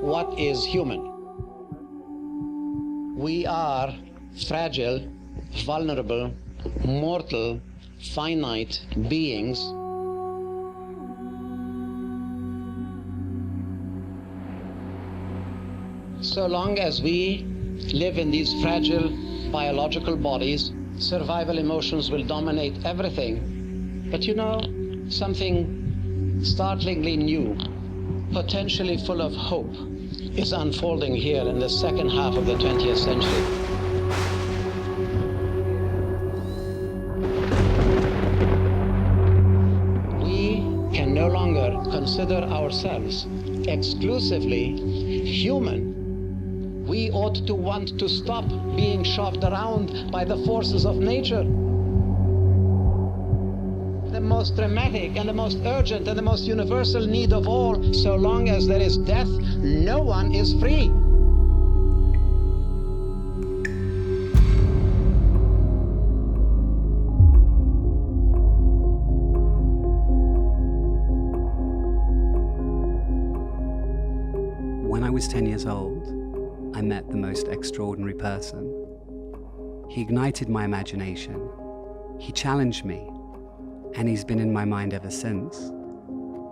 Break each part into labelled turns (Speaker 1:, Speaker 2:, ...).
Speaker 1: what is human. We are fragile, vulnerable, mortal, finite beings. So long as we live in these fragile biological bodies, survival emotions will dominate everything. But you know, something startlingly new, potentially full of hope, is unfolding here in the second half of the 20th century. We can no longer consider ourselves exclusively human. We ought to want to stop being shoved around by the forces of nature. The most dramatic and the most urgent and the most universal need of all, so long as there is death, no one is free.
Speaker 2: When I was 10 years old, I met the most extraordinary person. He ignited my imagination. He challenged me, and he's been in my mind ever since.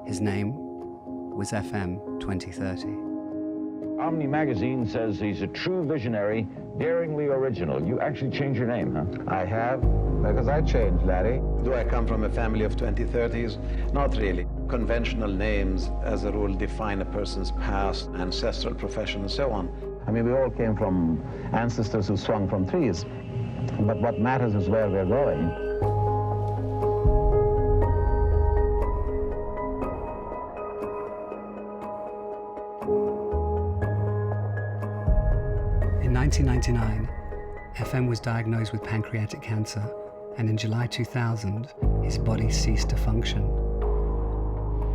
Speaker 2: His name was FM 2030.
Speaker 3: Omni magazine says he's a true visionary, daringly original. You actually changed your name, huh?
Speaker 4: I have, because I changed, Larry.
Speaker 1: Do I come from a family of 2030s? Not really. Conventional names, as a rule, define a person's past, ancestral profession, and so on.
Speaker 4: I mean, we all came from ancestors who swung from trees. But what matters is where we're going.
Speaker 2: In 1999, FM was diagnosed with pancreatic cancer, and in July 2000, his body ceased to function.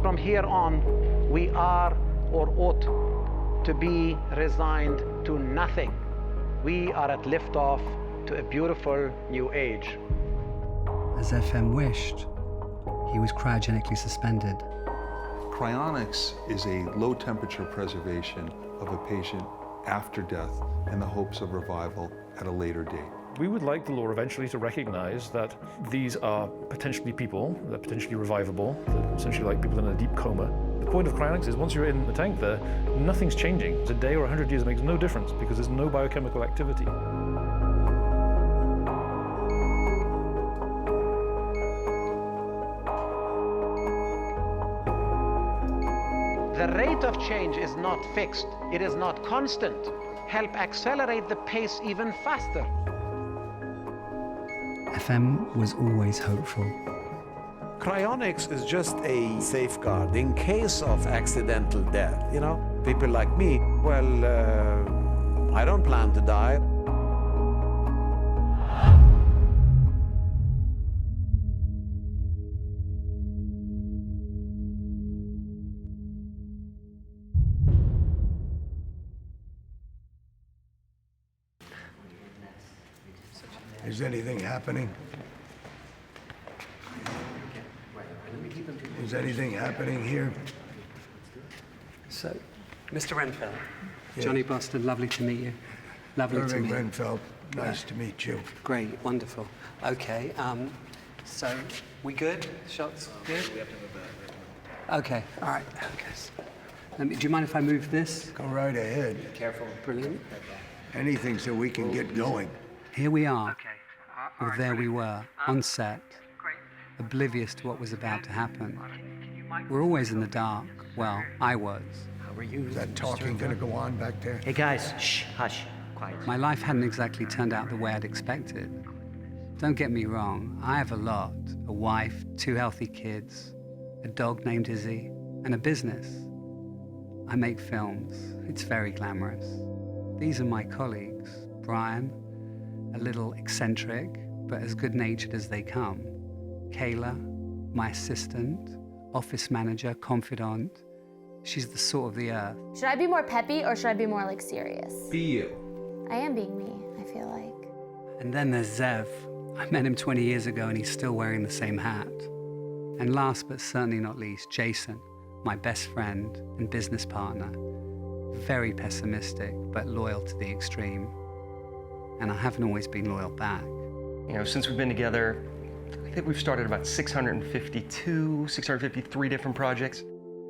Speaker 1: From here on, we are or ought to be resigned to nothing. We are at liftoff to a beautiful new age.
Speaker 2: As FM wished, he was cryogenically suspended.
Speaker 5: Cryonics is a low-temperature preservation of a patient after death in the hopes of revival at a later date.
Speaker 6: We would like the law eventually to recognize that these are potentially people, they're potentially revivable, they're essentially like people in a deep coma. The point of cryonics is once you're in the tank there, nothing's changing. It's a day or 100 years, it makes no difference because there's no biochemical activity.
Speaker 1: The rate of change is not fixed. It is not constant. Help accelerate the pace even faster.
Speaker 2: FM was always hopeful.
Speaker 7: Cryonics is just a safeguard in case of accidental death. You know, people like me, well, I don't plan to die.
Speaker 8: Is anything happening? Is anything happening here?
Speaker 2: So, Mr. Renfeld, Johnny Boston, lovely to meet you. Lovely to meet you.
Speaker 8: Irving Renfeld, nice to meet you.
Speaker 2: Great, wonderful. Okay, so we good? Shots good? Okay, all right. Okay. Do you mind if I move this?
Speaker 8: Go right ahead.
Speaker 2: Careful. Brilliant.
Speaker 8: Anything so we can get going.
Speaker 2: Here we are, or there we were, on set, oblivious to what was about to happen. We're always in the dark. Well, I was.
Speaker 8: How are you? Is that talking going to go on back there?
Speaker 9: Hey guys, shh, hush, quiet.
Speaker 2: My life hadn't exactly turned out the way I'd expected. Don't get me wrong, I have a lot. A wife, 2 healthy kids, a dog named Izzy, and a business. I make films. It's very glamorous. These are my colleagues. Brian, a little eccentric, but as good-natured as they come. Kayla, my assistant, office manager, confidant. She's the salt of the earth.
Speaker 10: Should I be more peppy or should I be more like serious?
Speaker 5: Be you.
Speaker 10: I am being me, I feel like.
Speaker 2: And then there's Zev. I met him 20 years ago and he's still wearing the same hat. And last but certainly not least, Jason, my best friend and business partner. very pessimistic, but loyal to the extreme. And I haven't always been loyal back.
Speaker 11: You know, since we've been together, I think we've started about 653 different projects.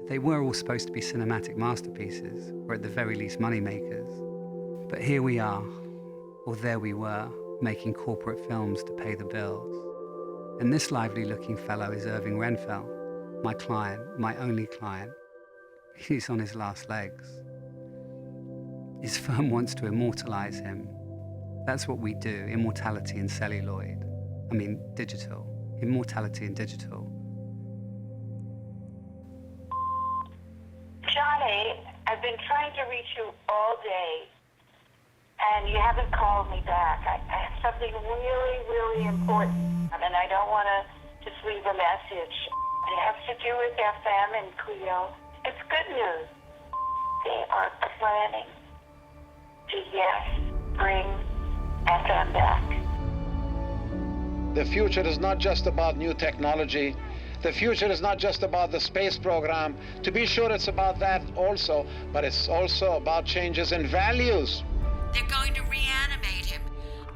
Speaker 2: They were all supposed to be cinematic masterpieces, or at the very least money makers. But here we are, or there we were, making corporate films to pay the bills. And this lively-looking fellow is Irving Renfell, my client, my only client. He's on his last legs. His firm wants to immortalize him. That's what we do, immortality in celluloid. I mean, digital. Immortality in digital.
Speaker 12: Johnny, I've been trying to reach you all day, and you haven't called me back. I have something really, really important, and I don't want to just leave a message. It has to do with FM and Cleo. It's good news. They are planning to, yes, bring FM back.
Speaker 1: The future is not just about new technology. The future is not just about the space program. To be sure, it's about that also, but it's also about changes in values.
Speaker 13: They're going to reanimate him.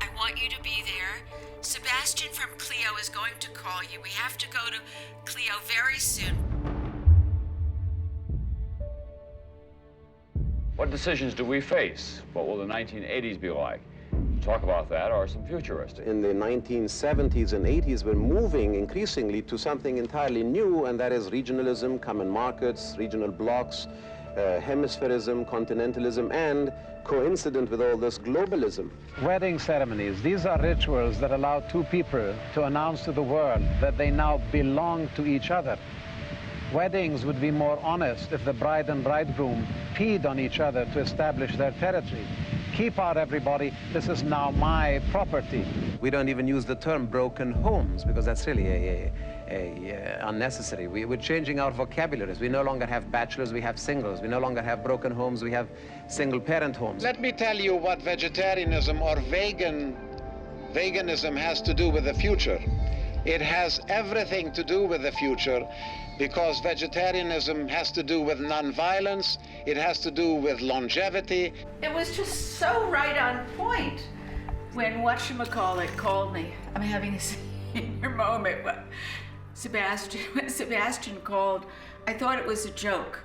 Speaker 13: I want you to be there. Sebastian from Cleo is going to call you. We have to go to Cleo very soon.
Speaker 3: What decisions do we face? What will the 1980s be like? To talk about that are some futurists.
Speaker 4: In the 1970s and 80s, we're moving increasingly to something entirely new, and that is regionalism, common markets, regional blocks, hemispherism, continentalism, and coincident with all this, globalism. Wedding ceremonies, these are rituals that allow two people to announce to the world that they now belong to each other. Weddings would be more honest if the bride and bridegroom peed on each other to establish their territory. Keep out, everybody, this is now my property. We don't even use the term broken homes, because that's really unnecessary. We're changing our vocabularies. We no longer have bachelors, we have singles. We no longer have broken homes, we have single-parent homes.
Speaker 1: Let me tell you what vegetarianism or veganism has to do with the future. It has everything to do with the future, because vegetarianism has to do with nonviolence, it has to do with longevity.
Speaker 13: It was just so right on point when whatchamacallit called me. I'm having a senior moment. When Sebastian called, I thought it was a joke.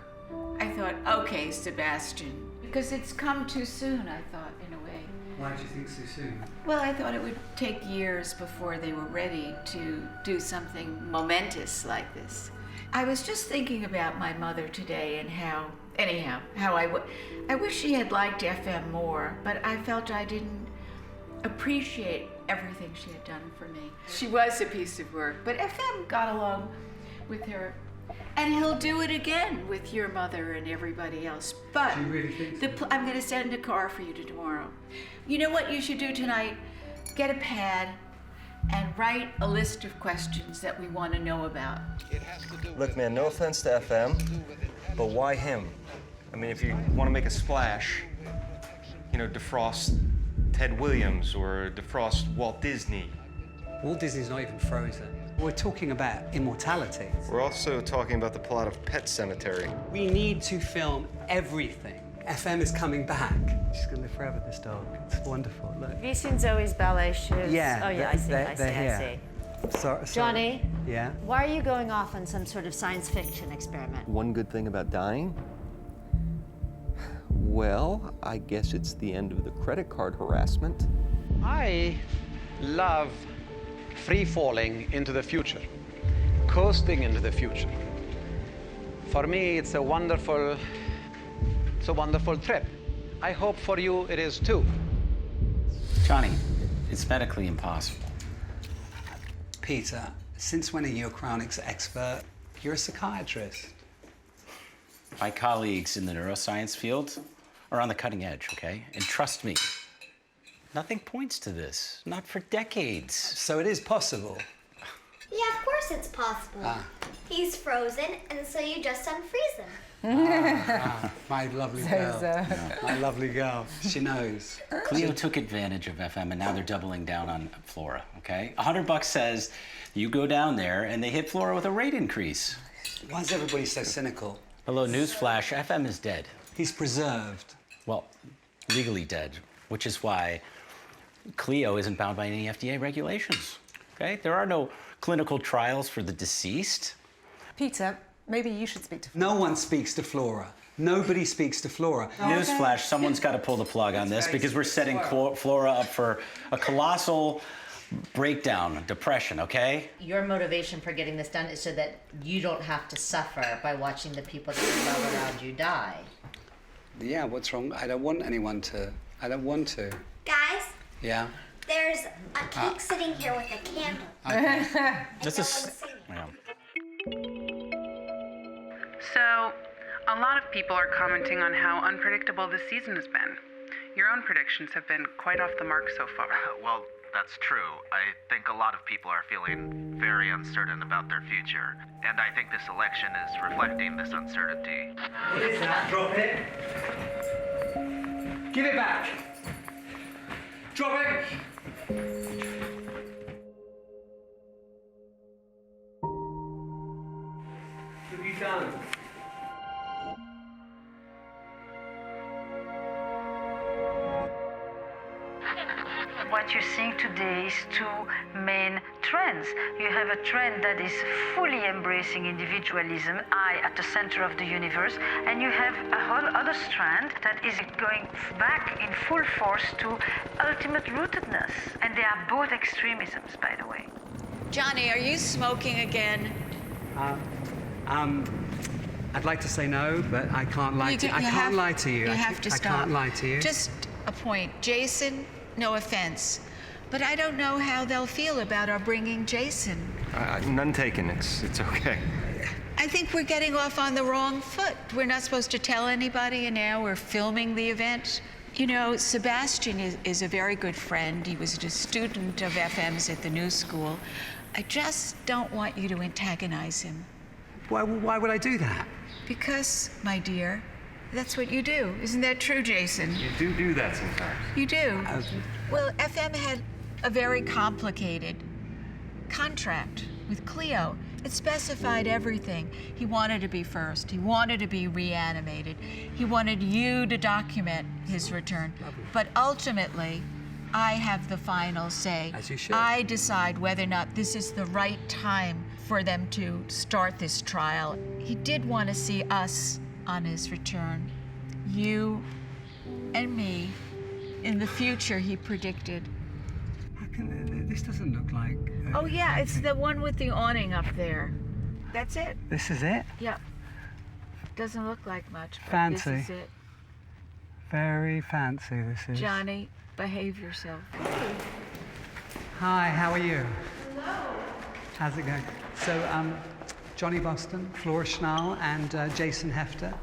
Speaker 13: I thought, okay, Sebastian. Because it's come too soon, I thought, in a way.
Speaker 2: Why did you think so soon?
Speaker 13: Well, I thought it would take years before they were ready to do something momentous like this. I was just thinking about my mother today and how I wish she had liked FM more, but I felt I didn't appreciate everything she had done for me. She was a piece of work, but FM got along with her. And he'll do it again with your mother and everybody else. But
Speaker 2: do you really think so?
Speaker 13: I'm going to send a car for you tomorrow. You know what you should do tonight? Get a pad and write a list of questions that we want to know about.
Speaker 11: Look, man, no offense to FM, but why him? I mean, if you want to make a splash, you know, defrost Ted Williams or defrost Walt Disney.
Speaker 2: Walt Disney's not even frozen. We're talking about immortality.
Speaker 11: We're also talking about the plot of Pet Sematary.
Speaker 2: We need to film everything. FM is coming back. She's going to live forever, this dog. It's wonderful, look.
Speaker 14: Have you seen Zoe's ballet shoes?
Speaker 2: Yeah.
Speaker 14: Oh, yeah, I see.
Speaker 2: Sorry.
Speaker 14: Johnny?
Speaker 2: Yeah?
Speaker 14: Why are you going off on some sort of science fiction experiment?
Speaker 11: One good thing about dying? Well, I guess it's the end of the credit card harassment.
Speaker 1: I love free-falling into the future, coasting into the future. For me, it's a wonderful trip. I hope for you it is too.
Speaker 9: Johnny, it's medically impossible.
Speaker 2: Peter, since when are you a cryonics expert? You're a psychiatrist.
Speaker 9: My colleagues in the neuroscience field are on the cutting edge, okay? And trust me, nothing points to this, not for decades.
Speaker 2: So it is possible?
Speaker 10: Yeah, of course it's possible. He's frozen, and so you just unfreeze him.
Speaker 2: My lovely girl. My lovely girl. She knows.
Speaker 9: Cleo took advantage of FM, and now they're doubling down on Flora, okay? $100 says you go down there, and they hit Flora with a rate increase.
Speaker 2: Why is everybody so cynical?
Speaker 9: Hello, newsflash, FM is dead.
Speaker 2: He's preserved.
Speaker 9: Well, legally dead, which is why Cleo isn't bound by any FDA regulations, okay? There are no clinical trials for the deceased.
Speaker 15: Peter, maybe you should speak to
Speaker 2: No one speaks to Flora. Nobody speaks to Flora.
Speaker 9: Newsflash, someone's got to pull the plug on this because we're setting Flora up for a colossal breakdown, depression, okay?
Speaker 14: Your motivation for getting this done is so that you don't have to suffer by watching the people that you love around you die.
Speaker 2: Yeah, what's wrong? I don't want anyone to. I don't want to.
Speaker 10: Guys,
Speaker 2: Yeah?
Speaker 10: there's a cake sitting here with a candle.
Speaker 2: Okay.
Speaker 9: This is... Yeah.
Speaker 16: So, a lot of people are commenting on how unpredictable this season has been. Your own predictions have been quite off the mark so far.
Speaker 17: Well, that's true. I think a lot of people are feeling very uncertain about their future. And I think this election is reflecting this uncertainty.
Speaker 2: Drop it. Give it back. Drop it. What have you done?
Speaker 18: What you're seeing today is two main trends. You have a trend that is fully embracing individualism, I at the center of the universe, and you have a whole other strand that is going back in full force to ultimate rootedness. And they are both extremisms, by the way.
Speaker 13: Johnny, are you smoking again?
Speaker 2: I'd like to say no, but I can't lie to you. I can't lie to you.
Speaker 13: You have to stop.
Speaker 2: I can't lie to you.
Speaker 13: Just a point. Jason, no offense, but I don't know how they'll feel about our bringing Jason.
Speaker 11: None taken. It's okay.
Speaker 13: I think we're getting off on the wrong foot. We're not supposed to tell anybody, and now we're filming the event. You know, Sebastian is a very good friend. He was a student of FM's at the New School. I just don't want you to antagonize him.
Speaker 2: Why would I do that?
Speaker 13: Because, my dear, that's what you do. Isn't that true, Jason?
Speaker 11: You do that sometimes.
Speaker 13: You do. Well, FM had a very complicated contract with Cleo. It specified everything. He wanted to be first. He wanted to be reanimated. He wanted you to document his return. But ultimately, I have the final say.
Speaker 2: As you should.
Speaker 13: I decide whether or not this is the right time for them to start this trial. He did want to see us on his return. You and me. In the future, he predicted.
Speaker 2: This doesn't look like...
Speaker 13: Oh, yeah, it's the one with the awning up there. That's it.
Speaker 2: This is it?
Speaker 13: Yeah. Doesn't look like much, but
Speaker 2: Fancy.
Speaker 13: this is it.
Speaker 2: Very fancy, this is.
Speaker 13: Johnny, behave yourself.
Speaker 2: Hi, how are you?
Speaker 13: Hello.
Speaker 2: How's it going? So, Johnny Boston, Flora Schnall, and Jason Hefter.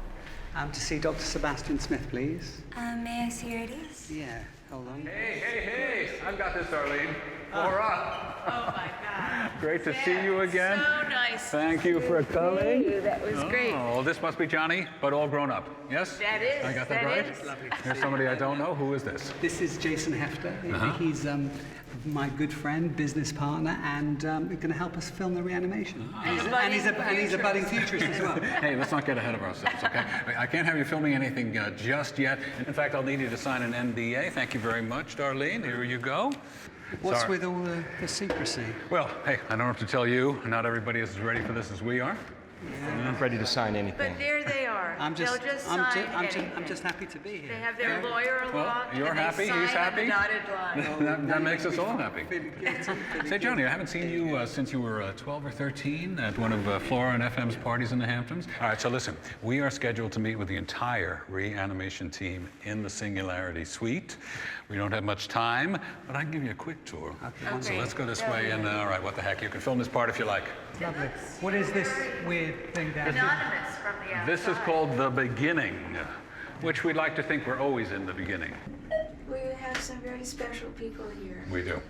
Speaker 2: To see Dr. Sebastian Smith, please.
Speaker 19: May I see your IDs?
Speaker 2: Yeah, hold on.
Speaker 20: Hey, I've got this, Darlene. Flora.
Speaker 13: Oh my God.
Speaker 20: Great to see you again.
Speaker 13: So nice.
Speaker 20: Thank you for coming.
Speaker 13: Thank you. That was great.
Speaker 20: Oh, this must be Johnny, but all grown up. Yes?
Speaker 13: That is.
Speaker 20: I got that right?
Speaker 13: Is.
Speaker 2: Lovely.
Speaker 20: Here's somebody I don't know. Who is this?
Speaker 2: This is Jason Hefter. He's my good friend, business partner, and going to help us film the reanimation. And he's a budding futurist as well.
Speaker 20: Hey, let's not get ahead of ourselves, okay? I can't have you filming anything just yet. In fact, I'll need you to sign an NDA. Thank you very much, Darlene. Here you go.
Speaker 2: What's
Speaker 20: Sorry.
Speaker 2: with all the secrecy?
Speaker 20: Well, hey, I don't have to tell you. Not everybody is as ready for this as we are.
Speaker 11: I'm not ready to sign anything.
Speaker 13: But there they are.
Speaker 2: I'm just happy to be here.
Speaker 13: They have their lawyer along.
Speaker 20: Well, you're
Speaker 13: and
Speaker 20: happy,
Speaker 13: they sign
Speaker 20: he's happy.
Speaker 13: on the dotted line.
Speaker 20: that makes us all happy. Say, Johnny, I haven't seen you since you were 12 or 13 at one of Flora and FM's parties in the Hamptons. All right, so listen, we are scheduled to meet with the entire reanimation team in the Singularity Suite. We don't have much time, but I can give you a quick tour.
Speaker 2: Okay.
Speaker 20: So let's go this way, and all right, what the heck, you can film this part if you like.
Speaker 2: Lovely. What is this weird thing down here?
Speaker 13: Anonymous from the outside.
Speaker 20: This is called The Beginning, which we'd like to think we're always in the beginning.
Speaker 13: We have some very special people here.
Speaker 20: We do.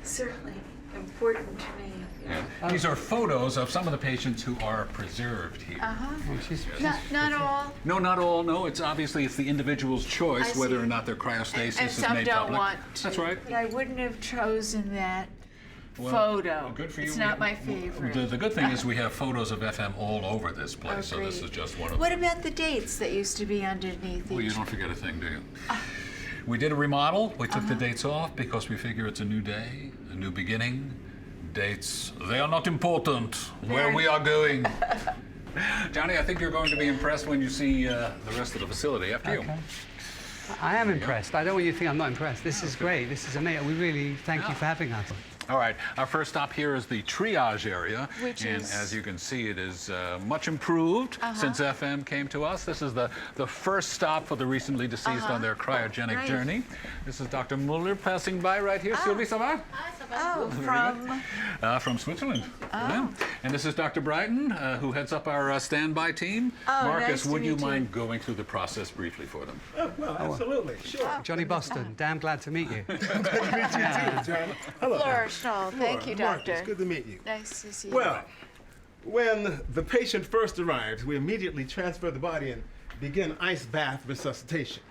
Speaker 13: Certainly important to me.
Speaker 20: Yeah. These are photos of some of the patients who are preserved here.
Speaker 13: Not all.
Speaker 20: No, not all. No, it's the individual's choice whether or not their cryostasis
Speaker 13: And
Speaker 20: is
Speaker 13: some
Speaker 20: made
Speaker 13: don't
Speaker 20: public.
Speaker 13: want to.
Speaker 20: That's right.
Speaker 13: But I wouldn't have chosen that photo.
Speaker 20: Good for you.
Speaker 13: It's not my favorite.
Speaker 20: The good thing is we have photos of FM all over this place, so this is just one of
Speaker 13: What
Speaker 20: them.
Speaker 13: about the dates that used to be underneath
Speaker 20: Well, you
Speaker 13: each?
Speaker 20: don't forget a thing, do you? We did a remodel. We took the dates off because we figure it's a new day, a new beginning. Dates, they are not important. Where we are going. Johnny, I think you're going to be impressed when you see the rest of the facility. After you.
Speaker 2: I am impressed. I don't want you to think I'm not impressed. This is great. This is amazing. We really thank you for having us.
Speaker 20: All right, our first stop here is the triage area.
Speaker 13: Which
Speaker 20: and
Speaker 13: is-
Speaker 20: as you can see, it is much improved since FM came to us. This is the first stop for the recently deceased on their cryogenic journey. This is Dr. Muller passing by right here. Sylvie, ça va?
Speaker 13: Oh,
Speaker 20: From Switzerland. Yeah. And this is Dr. Brighton, who heads up our standby team.
Speaker 13: Oh,
Speaker 20: Marcus,
Speaker 13: nice to
Speaker 20: would you
Speaker 13: meet you.
Speaker 20: mind going through the process briefly for them?
Speaker 21: Well, absolutely, sure.
Speaker 2: Johnny Boston, damn glad to meet you.
Speaker 21: Good to meet you too, John. Hello.
Speaker 13: Flora, Schnall. Thank you,
Speaker 21: Marcus,
Speaker 13: doctor.
Speaker 21: good to meet you.
Speaker 13: Nice to see you.
Speaker 21: Well, when the patient first arrives, we immediately transfer the body and begin ice bath resuscitation.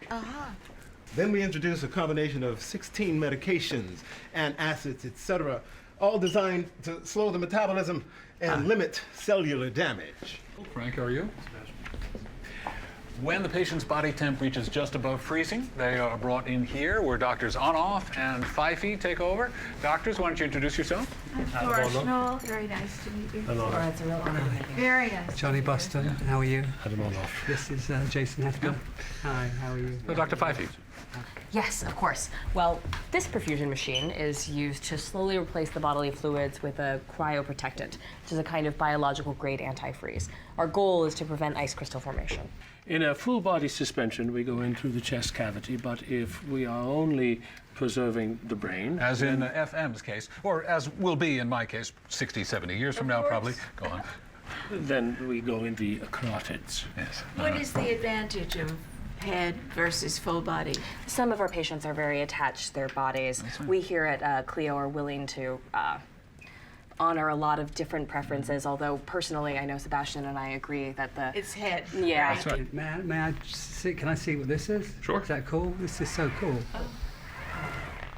Speaker 21: Then we introduce a combination of 16 medications, antacids, etc., all designed to slow the metabolism and limit cellular damage.
Speaker 20: Frank, how are you? When the patient's body temp reaches just above freezing, they are brought in here where doctors On-Off and Pfeiffe take over. Doctors, why don't you introduce yourself?
Speaker 13: Flora Schnall, very nice to meet you.
Speaker 20: Flora,
Speaker 13: it's a real honor. Very nice.
Speaker 2: Johnny Boston, how are you?
Speaker 6: Adam On-Off.
Speaker 2: This is Jason Hefner. Hi, how are you?
Speaker 20: So Dr. Pfeiffe.
Speaker 22: Yes, of course. Well, this perfusion machine is used to slowly replace the bodily fluids with a cryoprotectant, which is a kind of biological grade antifreeze. Our goal is to prevent ice crystal formation.
Speaker 23: In a full body suspension, we go in through the chest cavity, but if we are only preserving the brain...
Speaker 20: As in FM's case, or as will be in my case, 60, 70 years from now, probably. Go on.
Speaker 23: Then we go in the carotids.
Speaker 20: Yes.
Speaker 13: What is the advantage of head versus full body?
Speaker 22: Some of our patients are very attached to their bodies. We here at Cleo are willing to honor a lot of different preferences, although personally I know Sebastian and I agree that the...
Speaker 13: It's head.
Speaker 22: Yeah.
Speaker 2: That's right. May I see, can I see what this is?
Speaker 20: Sure.
Speaker 2: Is that cool? This is so cool.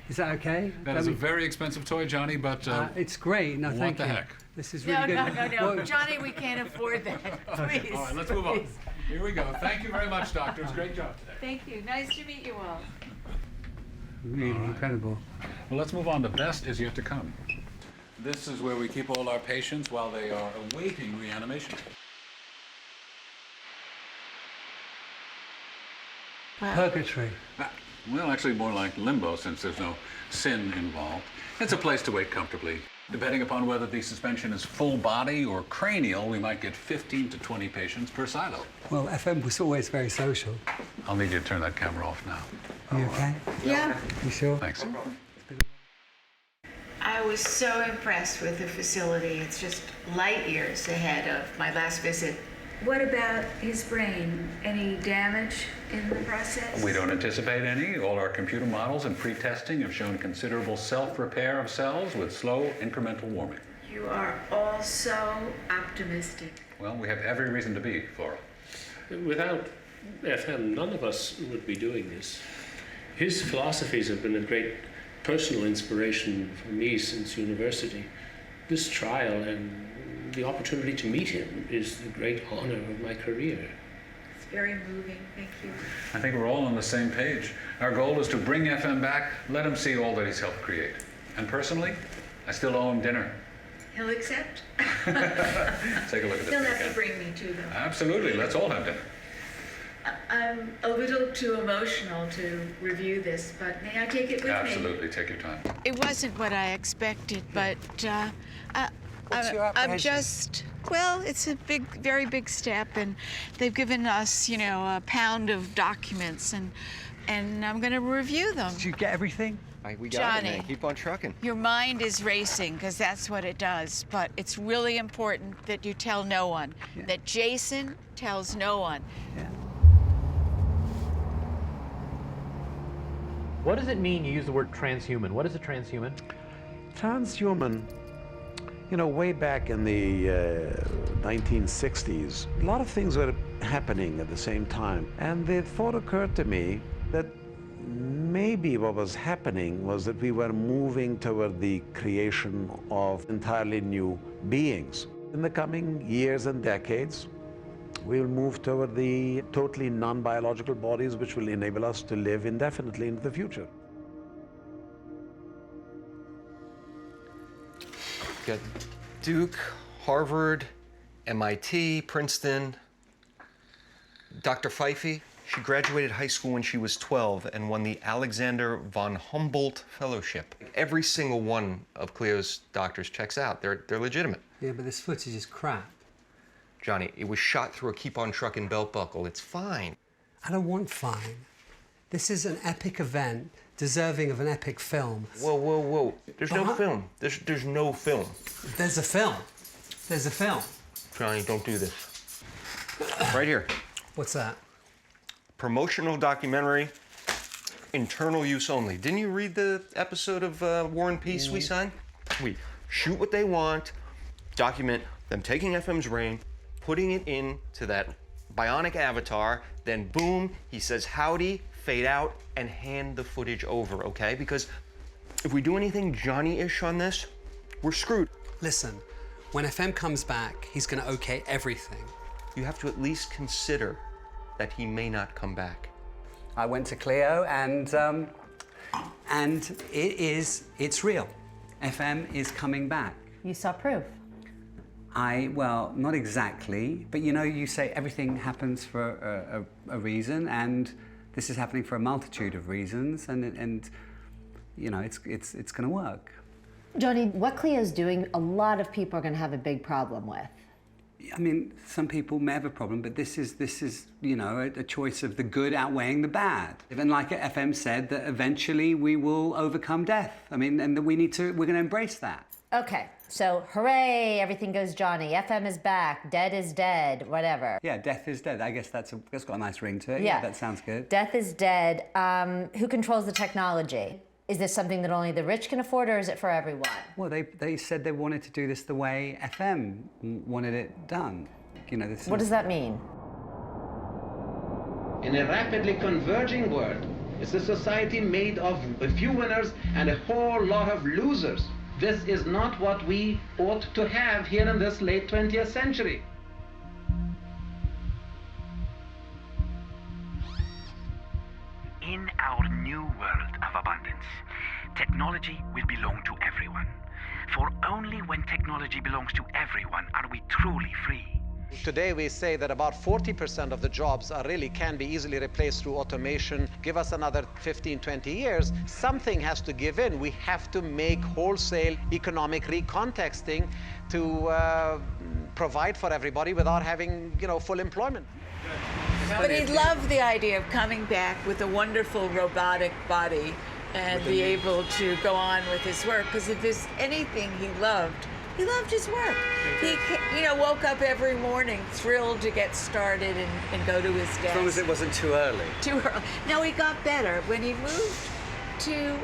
Speaker 2: Is that okay?
Speaker 20: That is a very expensive toy, Johnny, but
Speaker 2: it's great. No, thank you.
Speaker 20: What the heck?
Speaker 2: This is really
Speaker 13: No,
Speaker 2: good.
Speaker 13: no, no, no.
Speaker 2: Well,
Speaker 13: Johnny, we can't afford that. Please.
Speaker 20: All right, let's move on. Here we go. Thank you very much, doctors. Great job today.
Speaker 13: Thank you. Nice to meet you all.
Speaker 2: Really incredible.
Speaker 20: Well, let's move on. The best is yet to come. This is where we keep all our patients while they are awaiting reanimation.
Speaker 2: Purgatory.
Speaker 20: Well, actually more like limbo since there's no sin involved. It's a place to wait comfortably. Depending upon whether the suspension is full body or cranial, we might get 15 to 20 patients per silo.
Speaker 2: Well, FM was always very social.
Speaker 20: I'll need you to turn that camera off now.
Speaker 2: Are you okay?
Speaker 13: Yeah.
Speaker 2: You sure?
Speaker 20: Thanks.
Speaker 13: I was so impressed with the facility. It's just light years ahead of my last visit. What about his brain? Any damage in the process?
Speaker 20: We don't anticipate any. All our computer models and pre-testing have shown considerable self-repair of cells with slow incremental warming.
Speaker 13: You are all so optimistic.
Speaker 20: Well, we have every reason to be, Flora.
Speaker 23: Without FM, none of us would be doing this. His philosophies have been a great personal inspiration for me since university. This trial and the opportunity to meet him is the great honor of my career.
Speaker 13: It's very moving. Thank you.
Speaker 20: I think we're all on the same page. Our goal is to bring FM back, let him see all that he's helped create. And personally, I still owe him dinner.
Speaker 13: He'll accept?
Speaker 20: Take a look at this.
Speaker 13: He'll have to
Speaker 20: again.
Speaker 13: bring me too, though.
Speaker 20: Absolutely. Let's all have dinner.
Speaker 13: I'm a little too emotional to review this, but may I take it with me?
Speaker 20: Absolutely. Take your time.
Speaker 13: It wasn't what I expected, but
Speaker 2: What's your
Speaker 13: I'm
Speaker 2: apprehension?
Speaker 13: just, well, it's a big, very big step, and they've given us, you know, a pound of documents, and I'm going to review them.
Speaker 2: Did you get everything?
Speaker 11: We got it,
Speaker 13: Johnny.
Speaker 11: man. Keep on trucking.
Speaker 13: Your mind is racing, because that's what it does, but it's really important that you tell no one, that Jason tells no one.
Speaker 24: What does it mean you use the word transhuman? What is a transhuman?
Speaker 7: Transhuman, you know, way back in the 1960s, a lot of things were happening at the same time. And the thought occurred to me that maybe what was happening was that we were moving toward the creation of entirely new beings. In the coming years and decades, we will move toward the totally non-biological bodies which will enable us to live indefinitely into the future.
Speaker 11: Got Duke, Harvard, MIT, Princeton. Dr. Pfeiffe, she graduated high school when she was 12 and won the Alexander von Humboldt Fellowship. Every single one of Cleo's doctors checks out. They're legitimate.
Speaker 2: Yeah, but this footage is crap.
Speaker 11: Johnny, it was shot through a keep-on trucking belt buckle. It's fine.
Speaker 2: I don't want fine. This is an epic event deserving of an epic film.
Speaker 11: Whoa, whoa, whoa. There's no film. There's no film.
Speaker 2: There's a film. There's a film.
Speaker 11: Johnny, don't do this. Right here.
Speaker 2: What's that?
Speaker 11: Promotional documentary, internal use only. Didn't you read the episode of War and Peace we signed? We shoot what they want, document them taking FM's brain, putting it into that bionic avatar, then boom, he says howdy, fade out, and hand the footage over, okay? Because if we do anything Johnny-ish on this, we're screwed.
Speaker 2: Listen, when FM comes back, he's gonna okay everything.
Speaker 11: You have to at least consider that he may not come back.
Speaker 2: I went to Cleo and it's real. FM is coming back.
Speaker 14: You saw proof.
Speaker 2: Well, not exactly, but you know, you say everything happens for a reason, and this is happening for a multitude of reasons, and you know, it's going to work.
Speaker 14: Johnny, what Cleo's doing, a lot of people are going to have a big problem with.
Speaker 2: I mean, some people may have a problem, but this is you know, a choice of the good outweighing the bad. And like FM said, that eventually we will overcome death. I mean, and that we're going to embrace that.
Speaker 14: Okay, so hooray, everything goes Johnny. FM is back, dead is dead, whatever.
Speaker 2: Yeah, death is dead. I guess that's got a nice ring to it.
Speaker 14: Yeah.
Speaker 2: That sounds good.
Speaker 14: Death is dead. Who controls the technology? Is this something that only the rich can afford, or is it for everyone?
Speaker 2: Well, they said they wanted to do this the way FM wanted it done. You know,
Speaker 14: What does that mean?
Speaker 1: In a rapidly converging world, it's a society made of a few winners and a whole lot of losers. This is not what we ought to have here in this late 20th century.
Speaker 3: In our new world of abundance, technology will belong to everyone. For only when technology belongs to everyone are we truly free.
Speaker 1: Today we say that about 40% of the jobs can be easily replaced through automation. Give us another 15, 20 years. Something has to give in. We have to make wholesale economic recontexting to provide for everybody without having, you know, full employment.
Speaker 13: But he loved the idea of coming back with a wonderful robotic body and be able to go on with his work, because if there's anything he loved his work. He, you know, woke up every morning thrilled to get started and go to his desk.
Speaker 2: As long as it wasn't too early.
Speaker 13: Too early. No, he got better. When he moved to,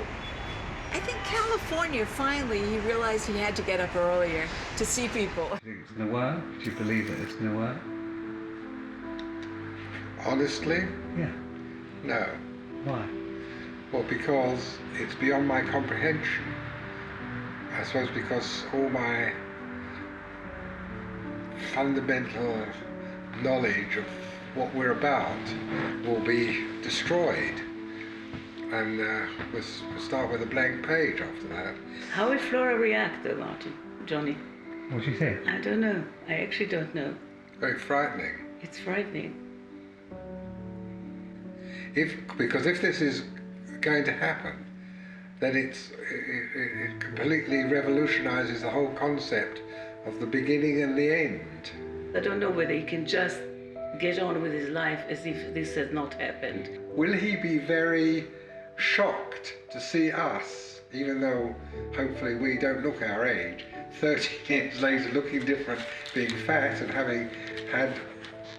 Speaker 13: I think, California, finally, he realized he had to get up earlier to see people.
Speaker 2: Do you think it's going to work? Do you believe that it's going to work?
Speaker 5: Honestly?
Speaker 2: Yeah.
Speaker 5: No.
Speaker 2: Why?
Speaker 5: Well, because it's beyond my comprehension. I suppose because all my fundamental knowledge of what we're about will be destroyed. And we'll start with a blank page after that.
Speaker 8: How will Flora react, though, Martin? Johnny?
Speaker 2: What do you think?
Speaker 8: I don't know. I actually don't know.
Speaker 5: Very frightening.
Speaker 8: It's frightening.
Speaker 5: Because if this is going to happen, then it completely revolutionizes the whole concept of the beginning and the end.
Speaker 8: I don't know whether he can just get on with his life as if this has not happened.
Speaker 5: Will he be very shocked to see us, even though hopefully we don't look our age, 30 years later looking different, being fat and having had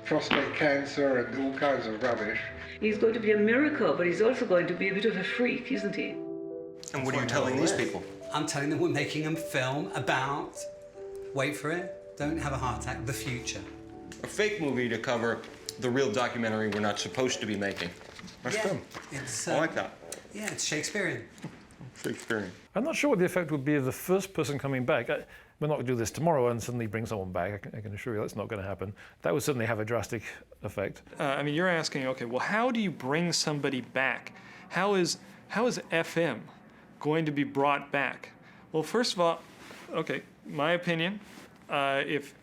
Speaker 5: prostate cancer and all kinds of rubbish?
Speaker 8: He's going to be a miracle, but he's also going to be a bit of a freak, isn't he?
Speaker 11: And what are you telling these people?
Speaker 2: I'm telling them we're making a film about, wait for it, don't have a heart attack, the future.
Speaker 11: A fake movie to cover the real documentary we're not supposed to be making. That's good.
Speaker 2: It's,
Speaker 11: I like that.
Speaker 2: Yeah, it's Shakespearean.
Speaker 11: Shakespearean.
Speaker 6: I'm not sure what the effect would be of the first person coming back. We're not going to do this tomorrow and suddenly bring someone back. I can assure you that's not going to happen. That would certainly have a drastic effect.
Speaker 4: I mean, you're asking, okay, well, how do you bring somebody back? How is FM going to be brought back? Well, first of all, okay, my opinion, if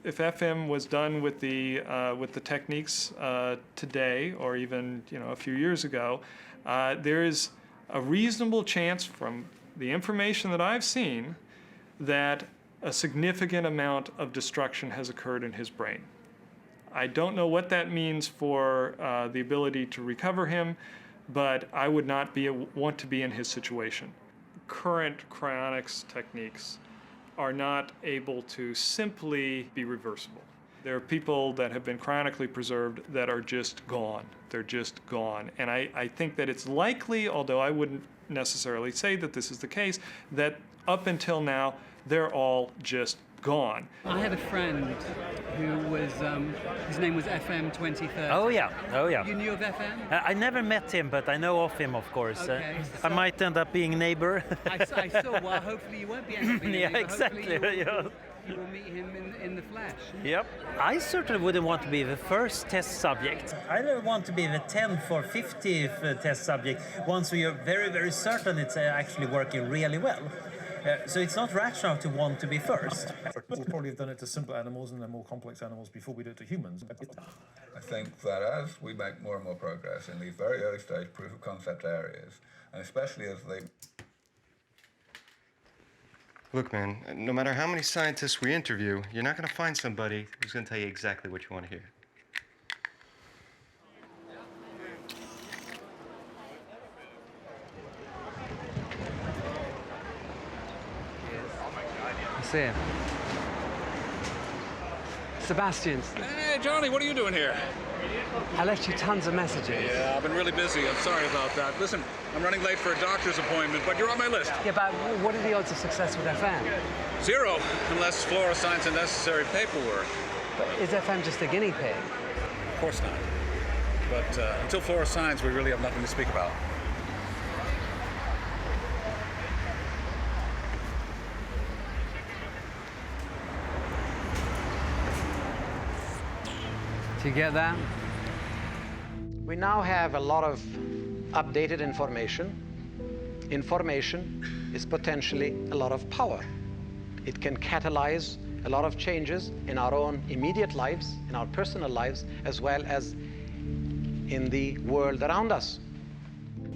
Speaker 4: FM was done with the techniques today, or even a few years ago, there is a reasonable chance from the information that I've seen that a significant amount of destruction has occurred in his brain. I don't know what that means for the ability to recover him, but I would not want to be in his situation. Current cryonics techniques are not able to simply be reversible. There are people that have been cryonically preserved that are just gone. They're just gone. And I think that it's likely, although I wouldn't necessarily say that this is the case, that up until now, they're all just gone.
Speaker 2: I had a friend who was, his name was FM 2030.
Speaker 10: Oh yeah.
Speaker 2: You knew of FM?
Speaker 10: I never met him, but I know of him, of course.
Speaker 2: Okay,
Speaker 10: I might end up being a neighbor.
Speaker 2: I saw, well, hopefully you won't be ending up being a
Speaker 10: Yeah,
Speaker 2: neighbor.
Speaker 10: exactly.
Speaker 2: You will meet him in the flesh.
Speaker 10: Yep. I certainly wouldn't want to be the first test subject. I don't want to be the 10th or 50th test subject once we are very, very certain it's actually working really well. So it's not rational to want to be first.
Speaker 6: We'll probably have done it to simple animals and then more complex animals before we do it to humans.
Speaker 12: I think that as we make more and more progress in these very early stage proof of concept areas, and especially as they...
Speaker 11: Look, man, no matter how many scientists we interview, you're not going to find somebody who's going to tell you exactly what you want to hear.
Speaker 2: I see him. Sebastian.
Speaker 20: Hey, Johnny, what are you doing here?
Speaker 2: I left you tons of messages.
Speaker 20: Yeah, I've been really busy. I'm sorry about that. Listen, I'm running late for a doctor's appointment, but you're on my list.
Speaker 2: Yeah, but what are the odds of success with FM?
Speaker 20: 0, unless Flora signs the necessary paperwork.
Speaker 2: But is FM just a guinea pig?
Speaker 20: Of course not. But until Flora signs, we really have nothing to speak about.
Speaker 2: Do you get that?
Speaker 1: We now have a lot of updated information. Information is potentially a lot of power. It can catalyze a lot of changes in our own immediate lives, in our personal lives, as well as in the world around us.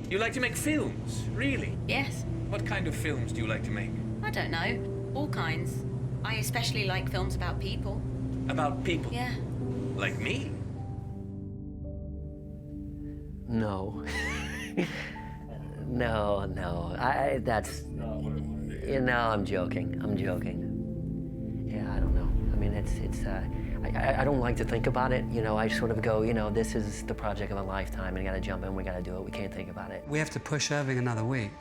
Speaker 15: You like to make films, really?
Speaker 25: Yes.
Speaker 15: What kind of films do you like to make?
Speaker 25: I don't know. All kinds. I especially like films about people.
Speaker 15: About people?
Speaker 25: Yeah.
Speaker 15: Like me?
Speaker 26: No. No. I'm joking. Yeah, I don't know. I mean, I don't like to think about it. I sort of go, this is the project of a lifetime, and we gotta jump in, we gotta do it. We can't think about it.
Speaker 2: We have to push Irving another week.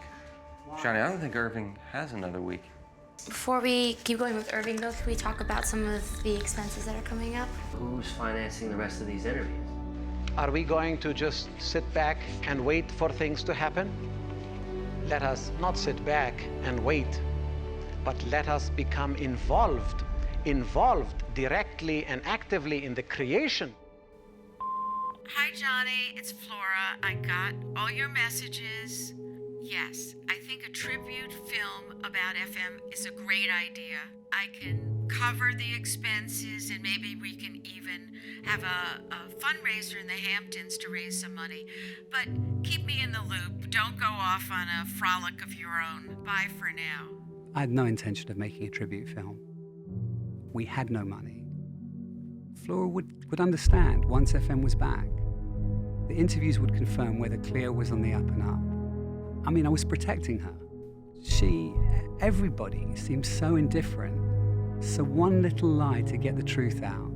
Speaker 11: Johnny, I don't think Irving has another week.
Speaker 19: Before we keep going with Irving, though, can we talk about some of the expenses that are coming up?
Speaker 26: Who's financing the rest of these interviews?
Speaker 1: Are we going to just sit back and wait for things to happen? Let us not sit back and wait, but let us become involved directly and actively in the creation.
Speaker 13: Hi, Johnny. It's Flora. I got all your messages. Yes, I think a tribute film about FM is a great idea. I can cover the expenses, and maybe we can even have a fundraiser in the Hamptons to raise some money. But keep me in the loop. Don't go off on a frolic of your own. Bye for now.
Speaker 2: I had no intention of making a tribute film. We had no money. Flora would understand once FM was back. The interviews would confirm whether Cleo was on the up and up. I mean, I was protecting her. Everybody seemed so indifferent. So one little lie to get the truth out.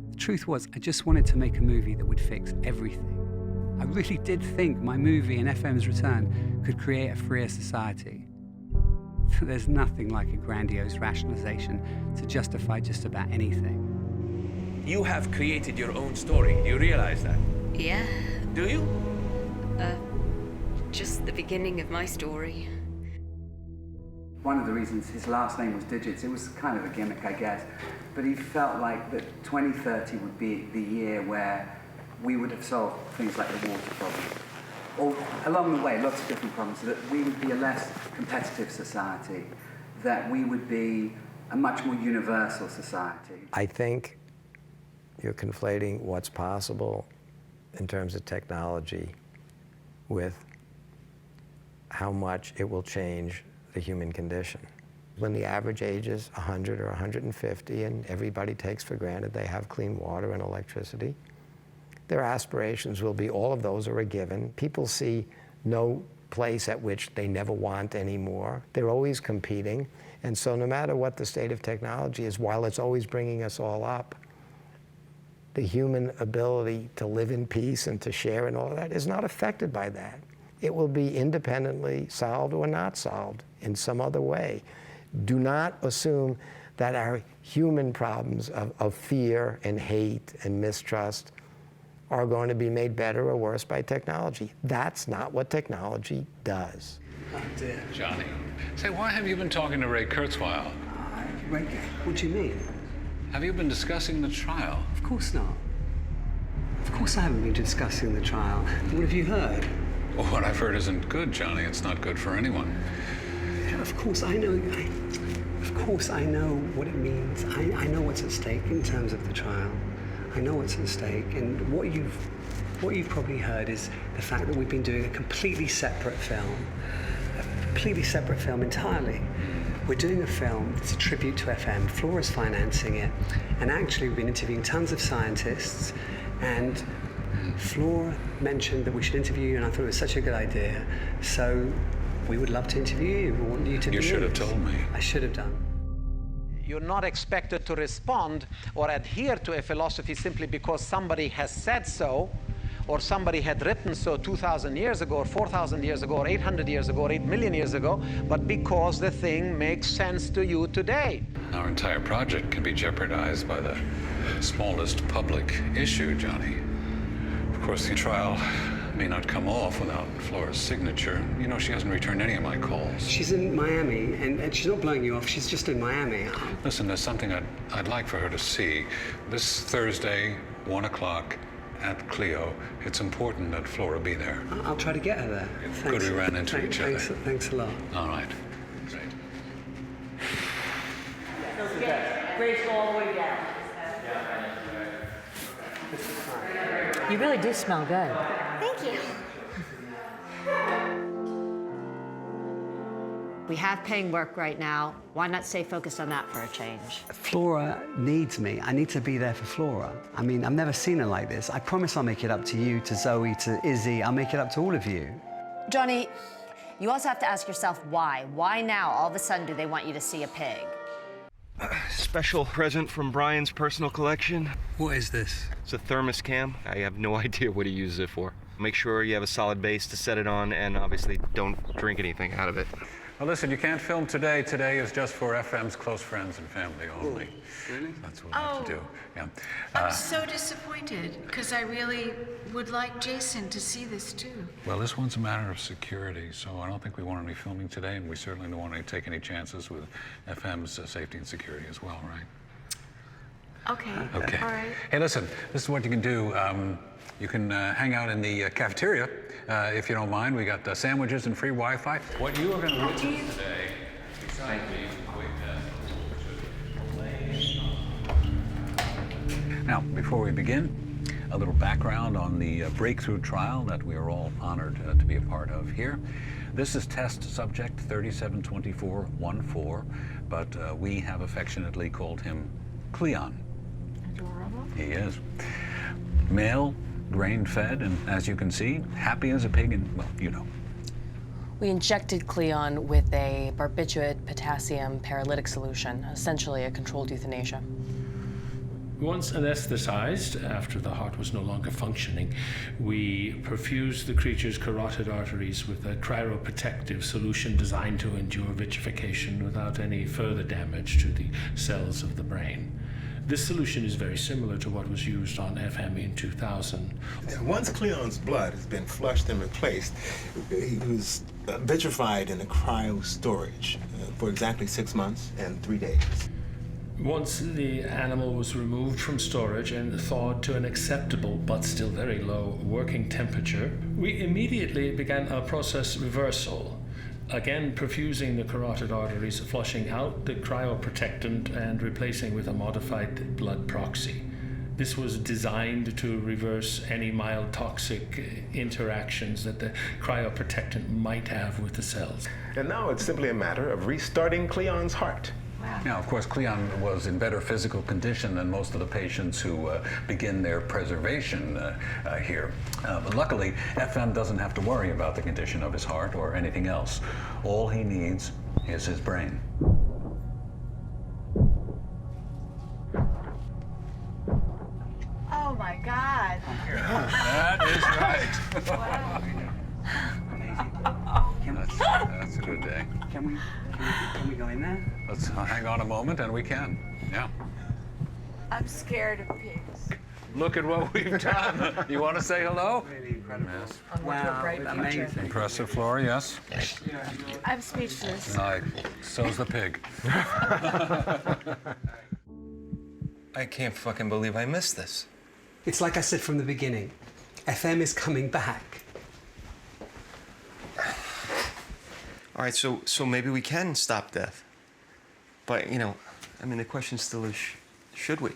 Speaker 2: The truth was, I just wanted to make a movie that would fix everything. I really did think my movie and FM's return could create a freer society. There's nothing like a grandiose rationalization to justify just about anything.
Speaker 15: You have created your own story. Do you realize that?
Speaker 25: Yeah.
Speaker 15: Do you?
Speaker 25: Just the beginning of my story.
Speaker 2: One of the reasons his last name was Digits, it was kind of a gimmick, I guess, but he felt like that 2030 would be the year where we would have solved things like the water problem. Or along the way, lots of different problems, that we would be a less competitive society, that we would be a much more universal society.
Speaker 9: I think you're conflating what's possible in terms of technology with how much it will change the human condition. When the average age is 100 or 150 and everybody takes for granted they have clean water and electricity, their aspirations will be all of those are a given. People see no place at which they never want anymore. They're always competing. And so no matter what the state of technology is, while it's always bringing us all up, the human ability to live in peace and to share and all of that is not affected by that. It will be independently solved or not solved in some other way. Do not assume that our human problems of fear and hate and mistrust are going to be made better or worse by technology. That's not what technology does.
Speaker 2: Oh dear.
Speaker 20: Johnny, say, why have you been talking to Ray Kurzweil?
Speaker 2: Ray, what do you mean?
Speaker 20: Have you been discussing the trial?
Speaker 2: Of course not. Of course I haven't been discussing the trial. What have you heard?
Speaker 20: Well, what I've heard isn't good, Johnny. It's not good for anyone.
Speaker 2: Of course I know. Of course I know what it means. I know what's at stake in terms of the trial. I know what's at stake, and what you've probably heard is the fact that we've been doing a completely separate film entirely. We're doing a film that's a tribute to FM. Flora's financing it, and actually we've been interviewing tons of scientists, and Flora mentioned that we should interview you, and I thought it was such a good idea. So we would love to interview you. We want you to be
Speaker 20: You should have told me.
Speaker 2: I should have done.
Speaker 1: You're not expected to respond or adhere to a philosophy simply because somebody has said so, or somebody had written so 2,000 years ago, or 4,000 years ago, or 800 years ago, or 8 million years ago, but because the thing makes sense to you today.
Speaker 20: Our entire project can be jeopardized by the smallest public issue, Johnny. Of course, the trial may not come off without Flora's signature. You know, she hasn't returned any of my calls.
Speaker 2: She's in Miami, and she's not blowing you off. She's just in Miami.
Speaker 20: Listen, there's something I'd like for her to see. This Thursday, 1 o'clock at Cleo. It's important that Flora be there.
Speaker 2: I'll try to get her there. Thanks.
Speaker 20: Good we ran into each other.
Speaker 2: Thanks a lot.
Speaker 20: All right.
Speaker 14: Don't forget, grades go all the way down. You really do smell good.
Speaker 19: Thank you.
Speaker 14: We have paying work right now. Why not stay focused on that for a change?
Speaker 2: Flora needs me. I need to be there for Flora. I mean, I've never seen her like this. I promise I'll make it up to you, to Zoe, to Izzy. I'll make it up to all of you.
Speaker 14: Johnny, you also have to ask yourself why. Why now, all of a sudden, do they want you to see a pig?
Speaker 11: Special present from Brian's personal collection.
Speaker 2: What is this?
Speaker 11: It's a thermos cam. I have no idea what he uses it for. Make sure you have a solid base to set it on, and obviously don't drink anything out of it.
Speaker 20: Well, listen, you can't film today. Today is just for FM's close friends and family only.
Speaker 13: Really?
Speaker 20: That's what we have to do. Yeah.
Speaker 13: I'm so disappointed, because I really would like Jason to see this too.
Speaker 20: Well, this one's a matter of security, so I don't think we want any filming today, and we certainly don't want to take any chances with FM's safety and security as well, right?
Speaker 13: Okay.
Speaker 20: Okay.
Speaker 13: All right.
Speaker 20: Hey, listen, this is what you can do. You can hang out in the cafeteria, if you don't mind. We got sandwiches and free Wi-Fi. What you are going to witness today, exactly. Now, before we begin, a little background on the breakthrough trial that we are all honored to be a part of here. This is test subject 372414, but we have affectionately called him Cleon.
Speaker 13: Adorable.
Speaker 20: He is. Male, grain-fed, and as you can see, happy as a pig, and, well, you know.
Speaker 16: We injected Cleon with a barbiturate potassium paralytic solution, essentially a controlled euthanasia.
Speaker 23: Once anesthetized, after the heart was no longer functioning, we perfused the creature's carotid arteries with a cryoprotective solution designed to endure vitrification without any further damage to the cells of the brain. This solution is very similar to what was used on FM in 2000.
Speaker 7: Once Cleon's blood has been flushed and replaced, he was vitrified in a cryo storage for exactly 6 months and 3 days.
Speaker 23: Once the animal was removed from storage and thawed to an acceptable but still very low working temperature, we immediately began a process reversal, again perfusing the carotid arteries, flushing out the cryoprotectant and replacing with a modified blood proxy. This was designed to reverse any mild toxic interactions that the cryoprotectant might have with the cells.
Speaker 7: And now it's simply a matter of restarting Cleon's heart.
Speaker 20: Now, of course, Cleon was in better physical condition than most of the patients who begin their preservation here. But luckily, FM doesn't have to worry about the condition of his heart or anything else. All he needs is his brain.
Speaker 13: Oh my God.
Speaker 20: That is right.
Speaker 13: Wow.
Speaker 20: That's a good day.
Speaker 2: Can we go in there?
Speaker 20: Let's hang on a moment, and we can. Yeah.
Speaker 13: I'm scared of pigs.
Speaker 20: Look at what we've done. You want to say hello?
Speaker 2: Really incredible.
Speaker 20: Yes.
Speaker 2: Wow, amazing.
Speaker 20: Impressive, Flora, yes?
Speaker 13: I'm speechless.
Speaker 20: So's the pig.
Speaker 11: I can't fucking believe I missed this.
Speaker 17: It's like I said from the beginning. FM is coming back.
Speaker 11: All right, so maybe we can stop death. But, you know, I mean, the question still is, should we?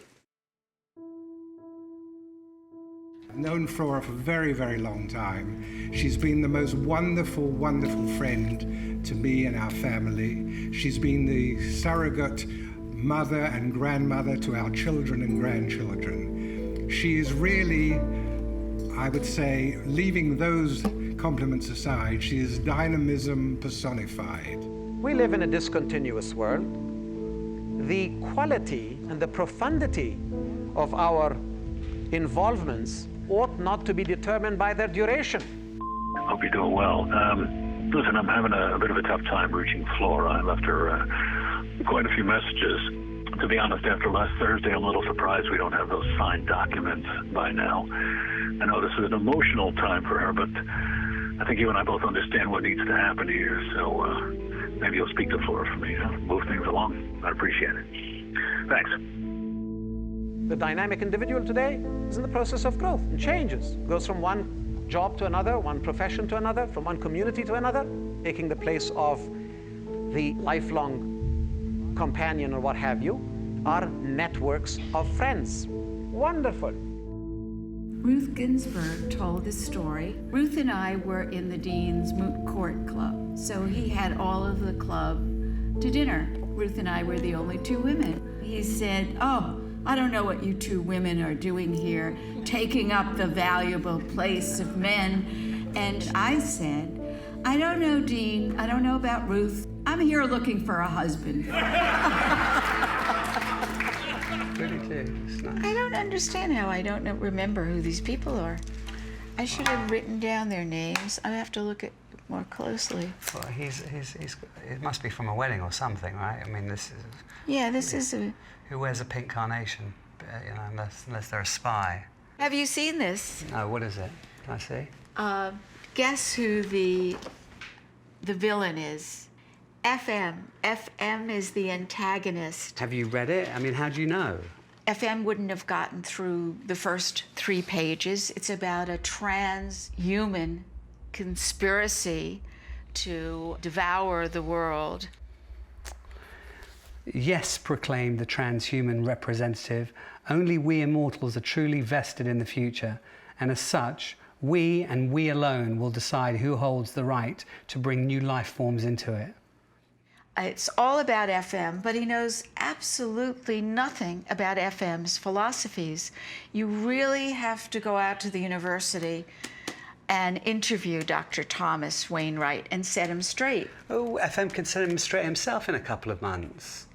Speaker 5: I've known Flora for a very, very long time. She's been the most wonderful, wonderful friend to me and our family. She's been the surrogate mother and grandmother to our children and grandchildren. She is really, I would say, leaving those compliments aside, she is dynamism personified.
Speaker 18: We live in a discontinuous world. The quality and the profundity of our involvements ought not to be determined by their duration.
Speaker 21: Hope you're doing well. Listen, I'm having a bit of a tough time reaching Flora. I left her quite a few messages. To be honest, after last Thursday, I'm a little surprised we don't have those signed documents by now. I know this is an emotional time for her, but I think you and I both understand what needs to happen here, so maybe you'll speak to Flora for me, move things along. I'd appreciate it. Thanks.
Speaker 18: The dynamic individual today is in the process of growth and changes. Goes from one job to another, one profession to another, from one community to another, taking the place of the lifelong companion or what have you, are networks of friends. Wonderful.
Speaker 13: Ruth Ginsburg told this story. Ruth and I were in the Dean's Moot Court Club, so he had all of the club to dinner. Ruth and I were the only two women. He said, "Oh, I don't know what you two women are doing here, taking up the valuable place of men." And I said, "I don't know, Dean. I don't know about Ruth. I'm here looking for a husband."
Speaker 2: Really too. It's nice.
Speaker 13: I don't understand how I don't remember who these people are. I should have written down their names. I have to look at it more closely.
Speaker 2: Well, it must be from a wedding or something, right? I mean, this is...
Speaker 13: Yeah, this is a...
Speaker 2: Who wears a pink carnation? You know, unless they're a spy.
Speaker 13: Have you seen this?
Speaker 2: No, what is it? Can I see?
Speaker 13: Guess who the villain is? FM. FM is the antagonist.
Speaker 2: Have you read it? I mean, how do you know?
Speaker 13: FM wouldn't have gotten through the first 3 pages. It's about a transhuman conspiracy to devour the world.
Speaker 2: Yes, proclaimed the transhuman representative, only we immortals are truly vested in the future, and as such, we and we alone will decide who holds the right to bring new life forms into it.
Speaker 13: It's all about FM, but he knows absolutely nothing about FM's philosophies. You really have to go out to the university and interview Dr. Thomas Wainwright and set him straight.
Speaker 2: Oh, FM can set him straight himself in a couple of months.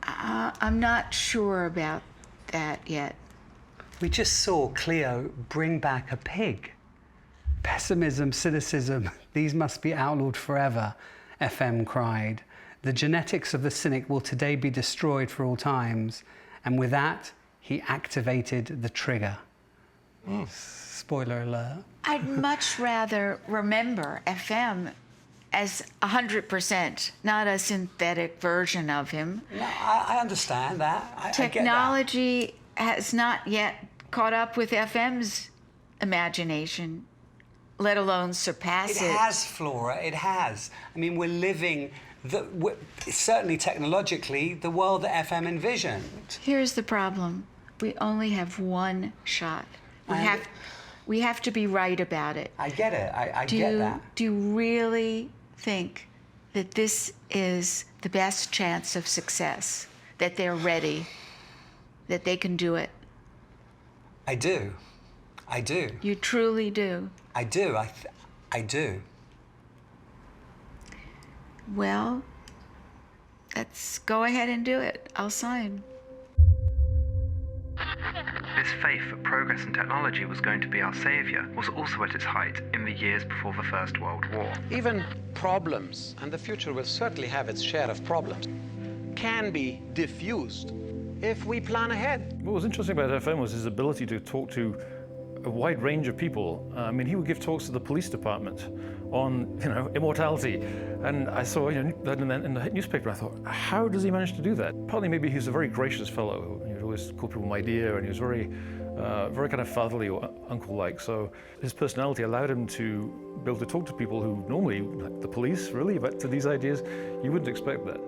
Speaker 13: I'm not sure about that yet.
Speaker 2: We just saw Cleo bring back a pig. Pessimism, cynicism, these must be outlawed forever, FM cried. The genetics of the cynic will today be destroyed for all times. And with that, he activated the trigger. Spoiler alert.
Speaker 13: I'd much rather remember FM as 100%, not a synthetic version of him.
Speaker 2: No, I understand that.
Speaker 13: Technology has not yet caught up with FM's imagination, let alone surpass it.
Speaker 2: It has, Flora, it has. I mean, we're living, certainly technologically, the world that FM envisioned.
Speaker 13: Here's the problem. We only have one shot. We have to be right about it.
Speaker 2: I get it. I get that.
Speaker 13: Do you really think that this is the best chance of success, that they're ready, that they can do it?
Speaker 2: I do. I do.
Speaker 13: You truly do?
Speaker 2: I do. I do.
Speaker 13: Well, let's go ahead and do it. I'll sign.
Speaker 3: This faith that progress and technology was going to be our savior was also at its height in the years before the First World War.
Speaker 18: Even problems, and the future will certainly have its share of problems, can be diffused if we plan ahead.
Speaker 6: What was interesting about FM was his ability to talk to a wide range of people. I mean, he would give talks to the police department on, immortality. And I saw that in the newspaper. I thought, how does he manage to do that? Partly maybe he's a very gracious fellow. He would always call people my dear, and he was very kind of fatherly or uncle-like. So his personality allowed him to be able to talk to people who normally, like the police, really, but to these ideas, you wouldn't expect that.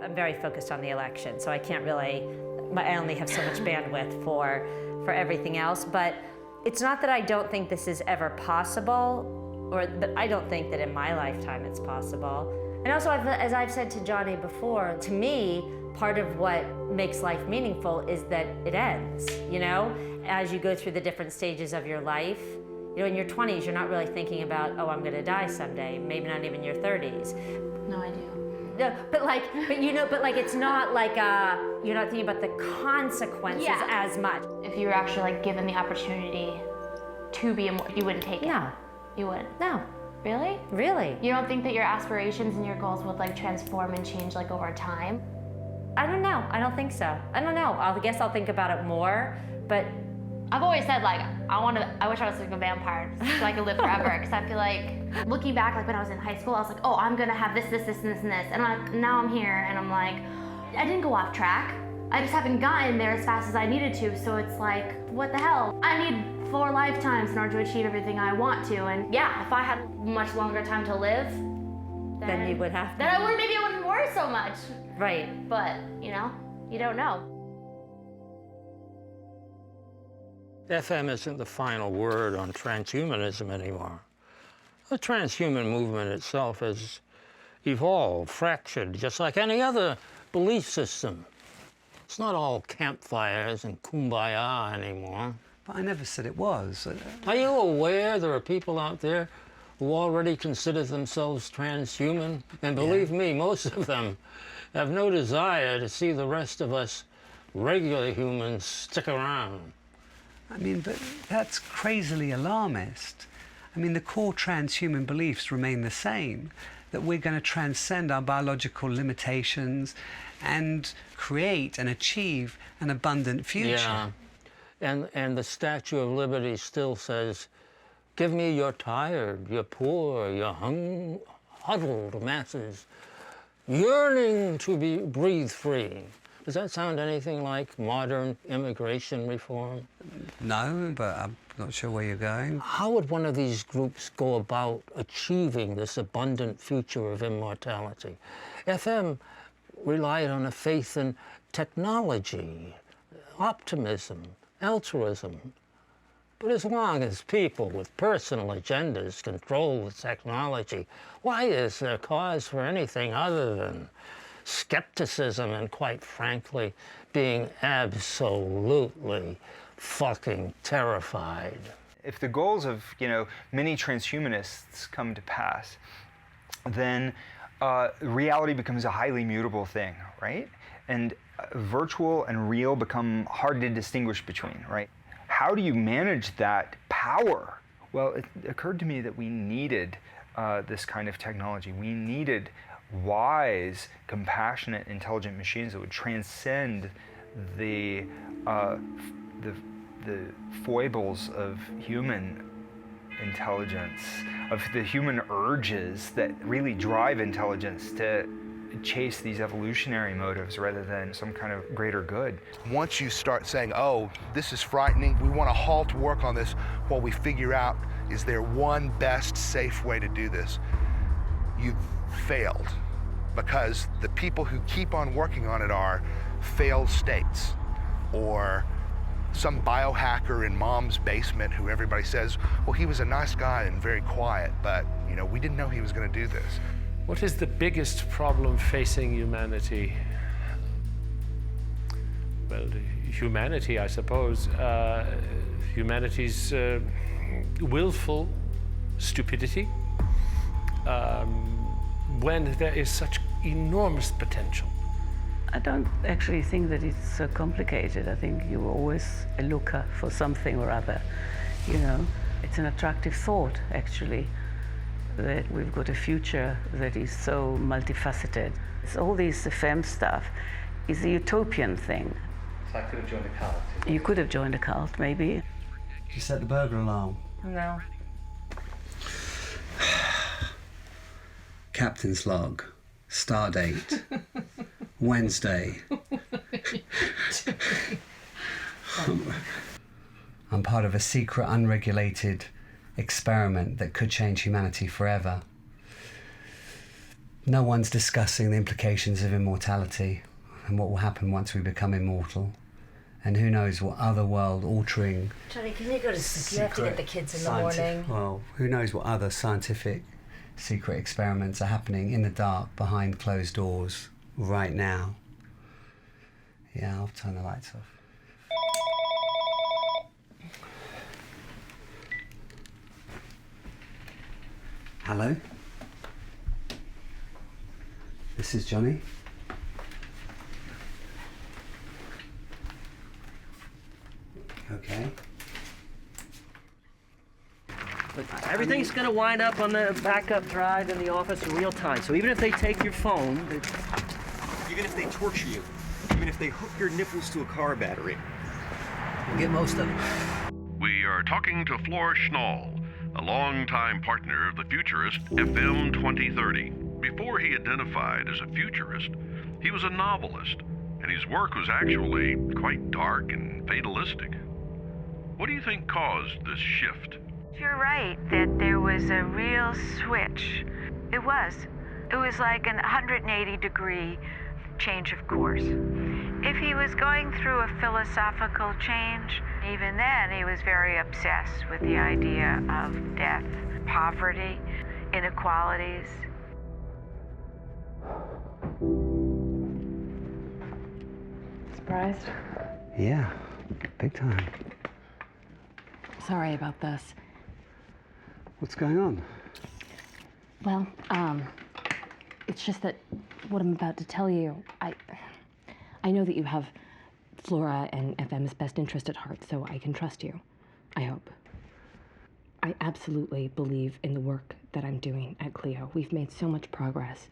Speaker 4: I'm very focused on the election, so I can't really, I only have so much bandwidth for everything else. But it's not that I don't think this is ever possible, or that I don't think that in my lifetime it's possible. And also, as I've said to Johnny before, to me, part of what makes life meaningful is that it ends, As you go through the different stages of your life. In your 20s, you're not really thinking about, oh, I'm gonna die someday, maybe not even your 30s.
Speaker 19: No, I do.
Speaker 4: No, but it's not like you're not thinking about the consequences as much.
Speaker 19: If you were actually given the opportunity to be immortal, you wouldn't take it.
Speaker 4: No.
Speaker 19: You wouldn't?
Speaker 4: No.
Speaker 19: Really?
Speaker 4: Really.
Speaker 19: You don't think that your aspirations and your goals would transform and change over time?
Speaker 4: I don't know. I don't think so. I don't know. I guess I'll think about it more, but
Speaker 19: I've always said I wish I was a vampire so I could live forever, because I feel like, looking back, when I was in high school, I was like, oh, I'm gonna have this, this, this, and this, and this, and now I'm here, and I'm like, I didn't go off track. I just haven't gotten there as fast as I needed to, so it's what the hell? I need 4 lifetimes in order to achieve everything I want to, and if I had much longer time to live,
Speaker 4: then you would have to.
Speaker 19: Then maybe I wouldn't worry so much.
Speaker 4: Right.
Speaker 19: But, you don't know.
Speaker 8: FM isn't the final word on transhumanism anymore. The transhuman movement itself has evolved, fractured, just like any other belief system. It's not all campfires and kumbaya anymore.
Speaker 2: But I never said it was.
Speaker 8: Are you aware there are people out there who already consider themselves transhuman? And believe me, most of them have no desire to see the rest of us regular humans stick around.
Speaker 2: I mean, but that's crazily alarmist. I mean, the core transhuman beliefs remain the same, that we're going to transcend our biological limitations and create and achieve an abundant future.
Speaker 8: Yeah, and the Statue of Liberty still says, give me your tired, your poor, your huddled masses, yearning to breathe free. Does that sound anything like modern immigration reform?
Speaker 2: No, but I'm not sure where you're going.
Speaker 8: How would one of these groups go about achieving this abundant future of immortality? FM relied on a faith in technology, optimism, altruism. But as long as people with personal agendas control the technology, why is there cause for anything other than skepticism and, quite frankly, being absolutely fucking terrified?
Speaker 10: If the goals of, many transhumanists come to pass, then reality becomes a highly mutable thing, right? And virtual and real become hard to distinguish between, right? How do you manage that power? Well, it occurred to me that we needed this kind of technology. We needed wise, compassionate, intelligent machines that would transcend the foibles of human intelligence, of the human urges that really drive intelligence to chase these evolutionary motives rather than some kind of greater good.
Speaker 12: Once you start saying, oh, this is frightening, we want to halt work on this while we figure out, is there one best safe way to do this? You've failed, because the people who keep on working on it are failed states, or some biohacker in mom's basement who everybody says, well, he was a nice guy and very quiet, but you know, we didn't know he was going to do this.
Speaker 23: What is the biggest problem facing humanity? Well, humanity, I suppose. Humanity's willful stupidity, when there is such enormous potential.
Speaker 15: I don't actually think that it's so complicated. I think you're always a looker for something or other, you know. It's an attractive thought, actually, that we've got a future that is so multifaceted. It's all this FM stuff is a utopian thing.
Speaker 2: So I could have joined a cult.
Speaker 15: You could have joined a cult, maybe.
Speaker 2: You set the burglar alarm.
Speaker 15: No.
Speaker 2: Captain's log. Stardate. Wednesday. I'm part of a secret, unregulated experiment that could change humanity forever. No one's discussing the implications of immortality and what will happen once we become immortal. And who knows what other world-altering...
Speaker 4: Johnny, can you go to sleep? You have to get the kids in the morning.
Speaker 2: Well, who knows what other scientific secret experiments are happening in the dark, behind closed doors, right now. Yeah, I'll turn the lights off. Hello? This is Johnny. Okay.
Speaker 22: But everything's going to wind up on the backup drive in the office in real time. So even if they take your phone...
Speaker 11: Even if they torture you, even if they hook your nipples to a car battery,
Speaker 22: we'll get most of it.
Speaker 24: We are talking to Flora Schnall, a longtime partner of the futurist FM 2030. Before he identified as a futurist, he was a novelist, and his work was actually quite dark and fatalistic. What do you think caused this shift?
Speaker 25: You're right that there was a real switch. It was like an 180-degree change of course. If he was going through a philosophical change, even then he was very obsessed with the idea of death, poverty, inequalities.
Speaker 16: Surprised?
Speaker 2: Yeah, big time.
Speaker 16: Sorry about this.
Speaker 2: What's going on?
Speaker 16: Well, it's just that what I'm about to tell you, I know that you have Flora and FM's best interest at heart, so I can trust you. I hope. I absolutely believe in the work that I'm doing at Cleo. We've made so much progress.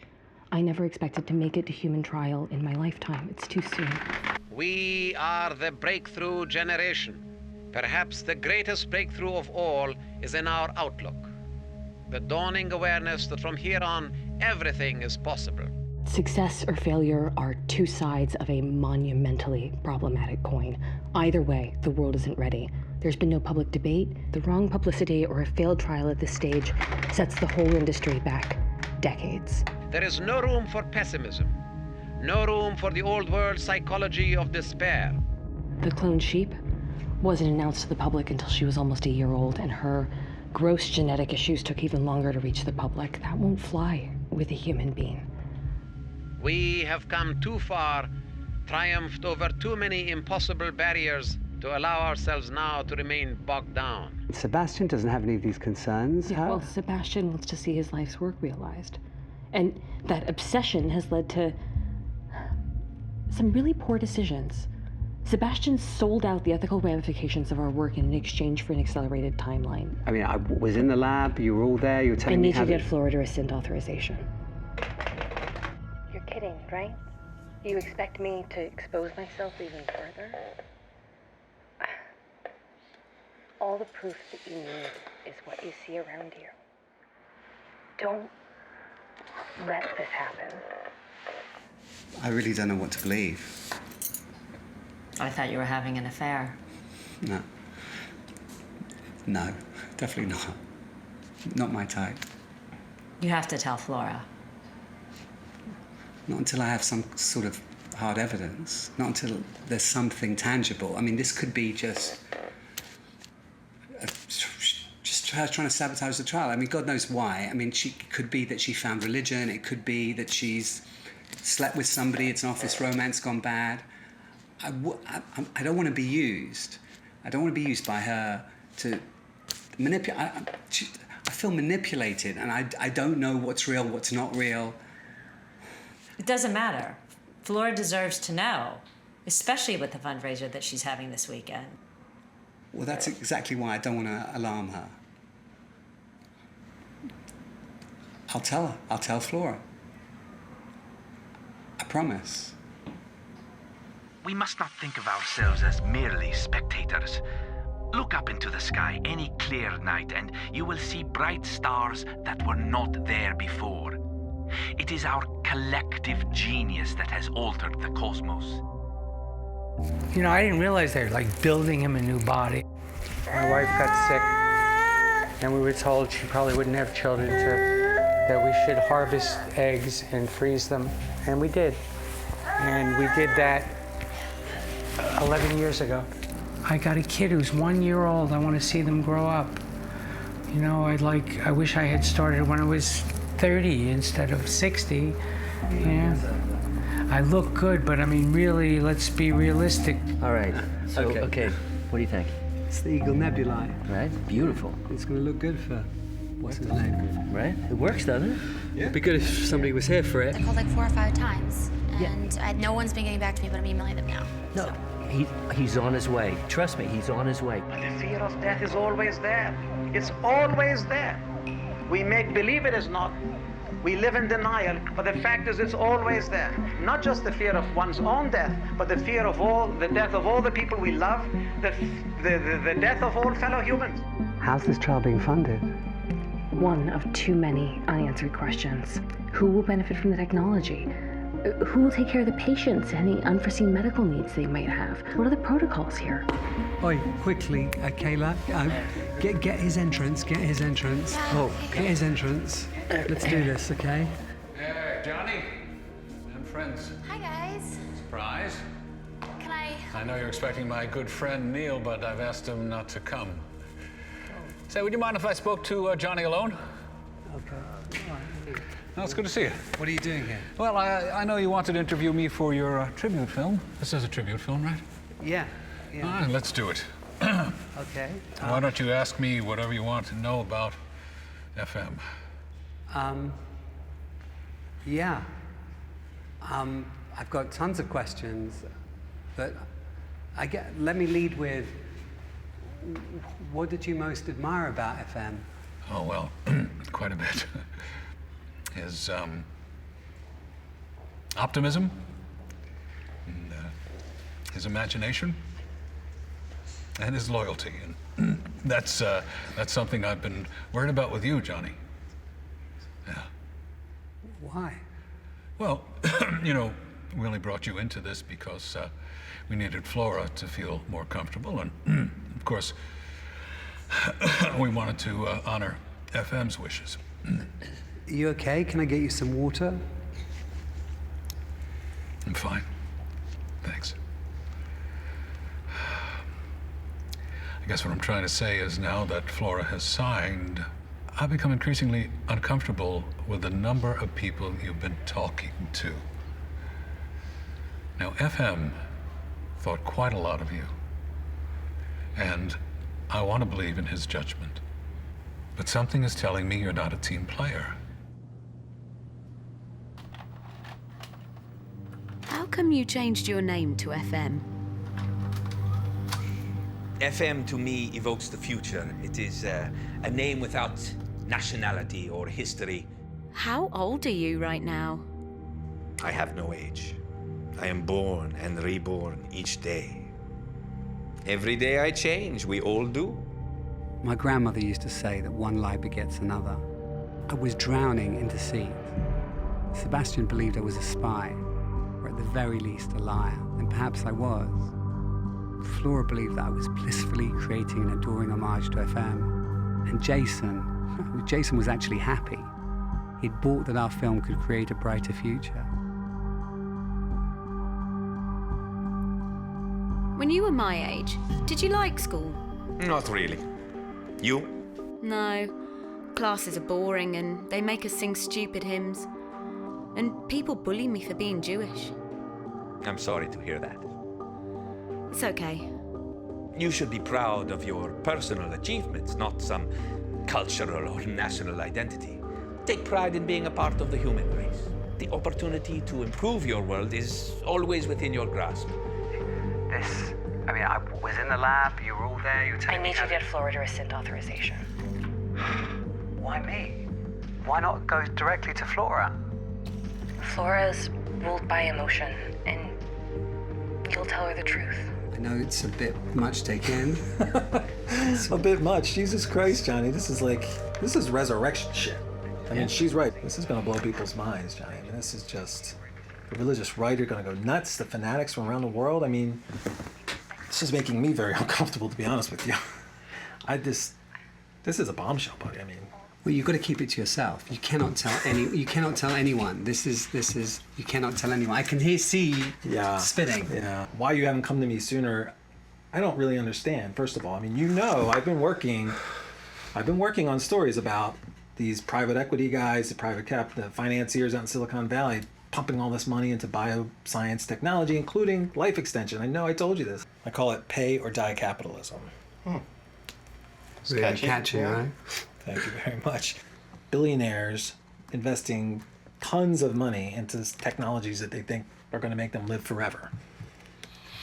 Speaker 16: I never expected to make it to human trial in my lifetime. It's too soon.
Speaker 1: We are the breakthrough generation. Perhaps the greatest breakthrough of all is in our outlook. The dawning awareness that from here on, everything is possible.
Speaker 16: Success or failure are two sides of a monumentally problematic coin. Either way, the world isn't ready. There's been no public debate. The wrong publicity or a failed trial at this stage sets the whole industry back decades.
Speaker 1: There is no room for pessimism. No room for the old world psychology of despair.
Speaker 16: The cloned sheep wasn't announced to the public until she was almost a year old, and her gross genetic issues took even longer to reach the public. That won't fly with a human being.
Speaker 1: We have come too far, triumphed over too many impossible barriers to allow ourselves now to remain bogged down.
Speaker 2: Sebastian doesn't have any of these concerns.
Speaker 16: Yeah, well, Sebastian wants to see his life's work realized. And that obsession has led to some really poor decisions. Sebastian sold out the ethical ramifications of our work in exchange for an accelerated timeline.
Speaker 2: I mean, I was in the lab, you were all there, you were telling me how
Speaker 16: I need to get Flora to rescind authorization. kidding, right? You expect me to expose myself even further? All the proof that you need is what you see around you. Don't let this happen.
Speaker 2: I really don't know what to believe.
Speaker 4: I thought you were having an affair.
Speaker 2: No, definitely not. Not my type.
Speaker 4: You have to tell Flora.
Speaker 2: Not until I have some sort of hard evidence. Not until there's something tangible. I mean, this could be just her trying to sabotage the trial. I mean, God knows why. I mean, it could be that she found religion. It could be that she's slept with somebody. It's an office romance gone bad. I don't want to be used. I don't want to be used by her to manipulate. I feel manipulated, and I don't know what's real, what's not real.
Speaker 4: It doesn't matter. Flora deserves to know, especially with the fundraiser that she's having this weekend.
Speaker 2: Well, that's exactly why I don't want to alarm her. I'll tell her. I'll tell Flora. I promise.
Speaker 7: We must not think of ourselves as merely spectators. Look up into the sky any clear night and you will see bright stars that were not there before. It is our collective genius that has altered the cosmos.
Speaker 9: You know, I didn't realize they were like building him a new body. My wife got sick and we were told she probably wouldn't have children, that we should harvest eggs and freeze them, and we did. And we did that 11 years ago. I got a kid who's 1 year old. I want to see them grow up. You know, I wish I had started when I was 30 instead of 60. Yeah. I look good, but I mean, really, let's be realistic.
Speaker 22: All right. So, okay. What do you think?
Speaker 2: It's the Eagle Nebulae.
Speaker 22: Right? Beautiful.
Speaker 2: It's going to look good for what's his name?
Speaker 22: Right? It works, doesn't it?
Speaker 2: Yeah. It'd be good if somebody was here for it.
Speaker 14: I called like 4 or 5 times, and no one's been getting back to me, but I'm emailing them now.
Speaker 22: No.
Speaker 14: So.
Speaker 22: He's on his way. Trust me, he's on his way.
Speaker 18: The fear of death is always there. It's always there. We make believe it is not. We live in denial, but the fact is it's always there. Not just the fear of one's own death, but the fear of the death of all the people we love, the death of all fellow humans.
Speaker 2: How's this trial being funded?
Speaker 16: One of too many unanswered questions. Who will benefit from the technology? Who will take care of the patients and any unforeseen medical needs they might have? What are the protocols here?
Speaker 2: Oi, quickly, Kayla, get his entrance, get his entrance. Get his entrance. Let's do this, okay?
Speaker 17: Hey, Johnny and friends.
Speaker 14: Hi, guys.
Speaker 17: Surprise.
Speaker 14: Can I...
Speaker 17: I know you're expecting my good friend Neil, but I've asked him not to come. Say, would you mind if I spoke to Johnny alone?
Speaker 2: Okay.
Speaker 17: No, it's good to see you.
Speaker 2: What are you doing here?
Speaker 17: Well, I know you wanted to interview me for your tribute film. This is a tribute film, right?
Speaker 2: Yeah.
Speaker 17: All right, let's do it.
Speaker 2: Okay.
Speaker 17: Why don't you ask me whatever you want to know about FM?
Speaker 2: Yeah. I've got tons of questions, but let me lead with, what did you most admire about FM?
Speaker 17: Oh, well, quite a bit. His optimism, and, his imagination, and his loyalty. And that's something I've been worried about with you, Johnny. Yeah.
Speaker 2: Why?
Speaker 17: Well, you know, we only brought you into this because we needed Flora to feel more comfortable, and of course, we wanted to honor FM's wishes.
Speaker 2: You okay? Can I get you some water?
Speaker 17: I'm fine. Thanks. I guess what I'm trying to say is now that Flora has signed, I've become increasingly uncomfortable with the number of people you've been talking to. Now, FM thought quite a lot of you, and I want to believe in his judgment. But something is telling me you're not a team player.
Speaker 20: How come you changed your name to FM?
Speaker 26: FM to me evokes the future. It is a name without nationality or history.
Speaker 20: How old are you right now?
Speaker 3: I have no age. I am born and reborn each day. Every day I change, we all do.
Speaker 2: My grandmother used to say that one lie begets another. I was drowning in deceit. Sebastian believed I was a spy, or at the very least a liar, and perhaps I was. Flora believed that I was blissfully creating an adoring homage to FM. And Jason was actually happy. He'd bought that our film could create a brighter future.
Speaker 20: When you were my age, did you like school?
Speaker 3: Not really. You?
Speaker 20: No. Classes are boring and they make us sing stupid hymns. And people bully me for being Jewish.
Speaker 3: I'm sorry to hear that.
Speaker 20: It's okay.
Speaker 3: You should be proud of your personal achievements, not some cultural or national identity. Take pride in being a part of the human race. The opportunity to improve your world is always within your grasp.
Speaker 5: I was in the lab, you were all there, you were telling me...
Speaker 16: I need to get Flora to rescind authorization.
Speaker 5: Why me? Why not go directly to Flora?
Speaker 16: Flora's ruled by emotion, and you'll tell her the truth.
Speaker 2: I know it's a bit much to take in.
Speaker 6: A bit much. Jesus Christ, Johnny. This is resurrection shit. I mean, she's right. This is gonna blow people's minds, Johnny. I mean, this is just... The religious right are gonna go nuts. The fanatics from around the world. I mean, this is making me very uncomfortable, to be honest with you. This is a bombshell, buddy. I mean...
Speaker 2: Well, you've got to keep it to yourself. You cannot tell anyone. This is, you cannot tell anyone. I can see spitting.
Speaker 6: Yeah. Why you haven't come to me sooner, I don't really understand, first of all. I mean, I've been working on stories about these private equity guys, the financiers out in Silicon Valley, pumping all this money into bioscience technology, including life extension. I know I told you this. I call it pay or die capitalism.
Speaker 2: It's catchy, right?
Speaker 6: Thank you very much. Billionaires investing tons of money into technologies that they think are going to make them live forever.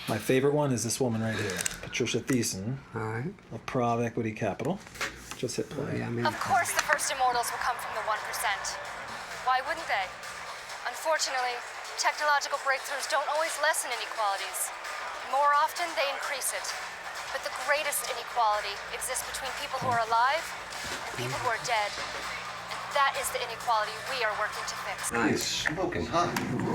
Speaker 6: My favorite one is this woman right here, Patricia Thiessen, of Prague Equity Capital. Just hit play.
Speaker 13: Of course the first immortals will come from the 1%. Why wouldn't they? Unfortunately, technological breakthroughs don't always lessen inequalities. More often, they increase it. But the greatest inequality exists between people who are alive and people who are dead. And that is the inequality we are working to fix.
Speaker 6: Nice. Smoking hot.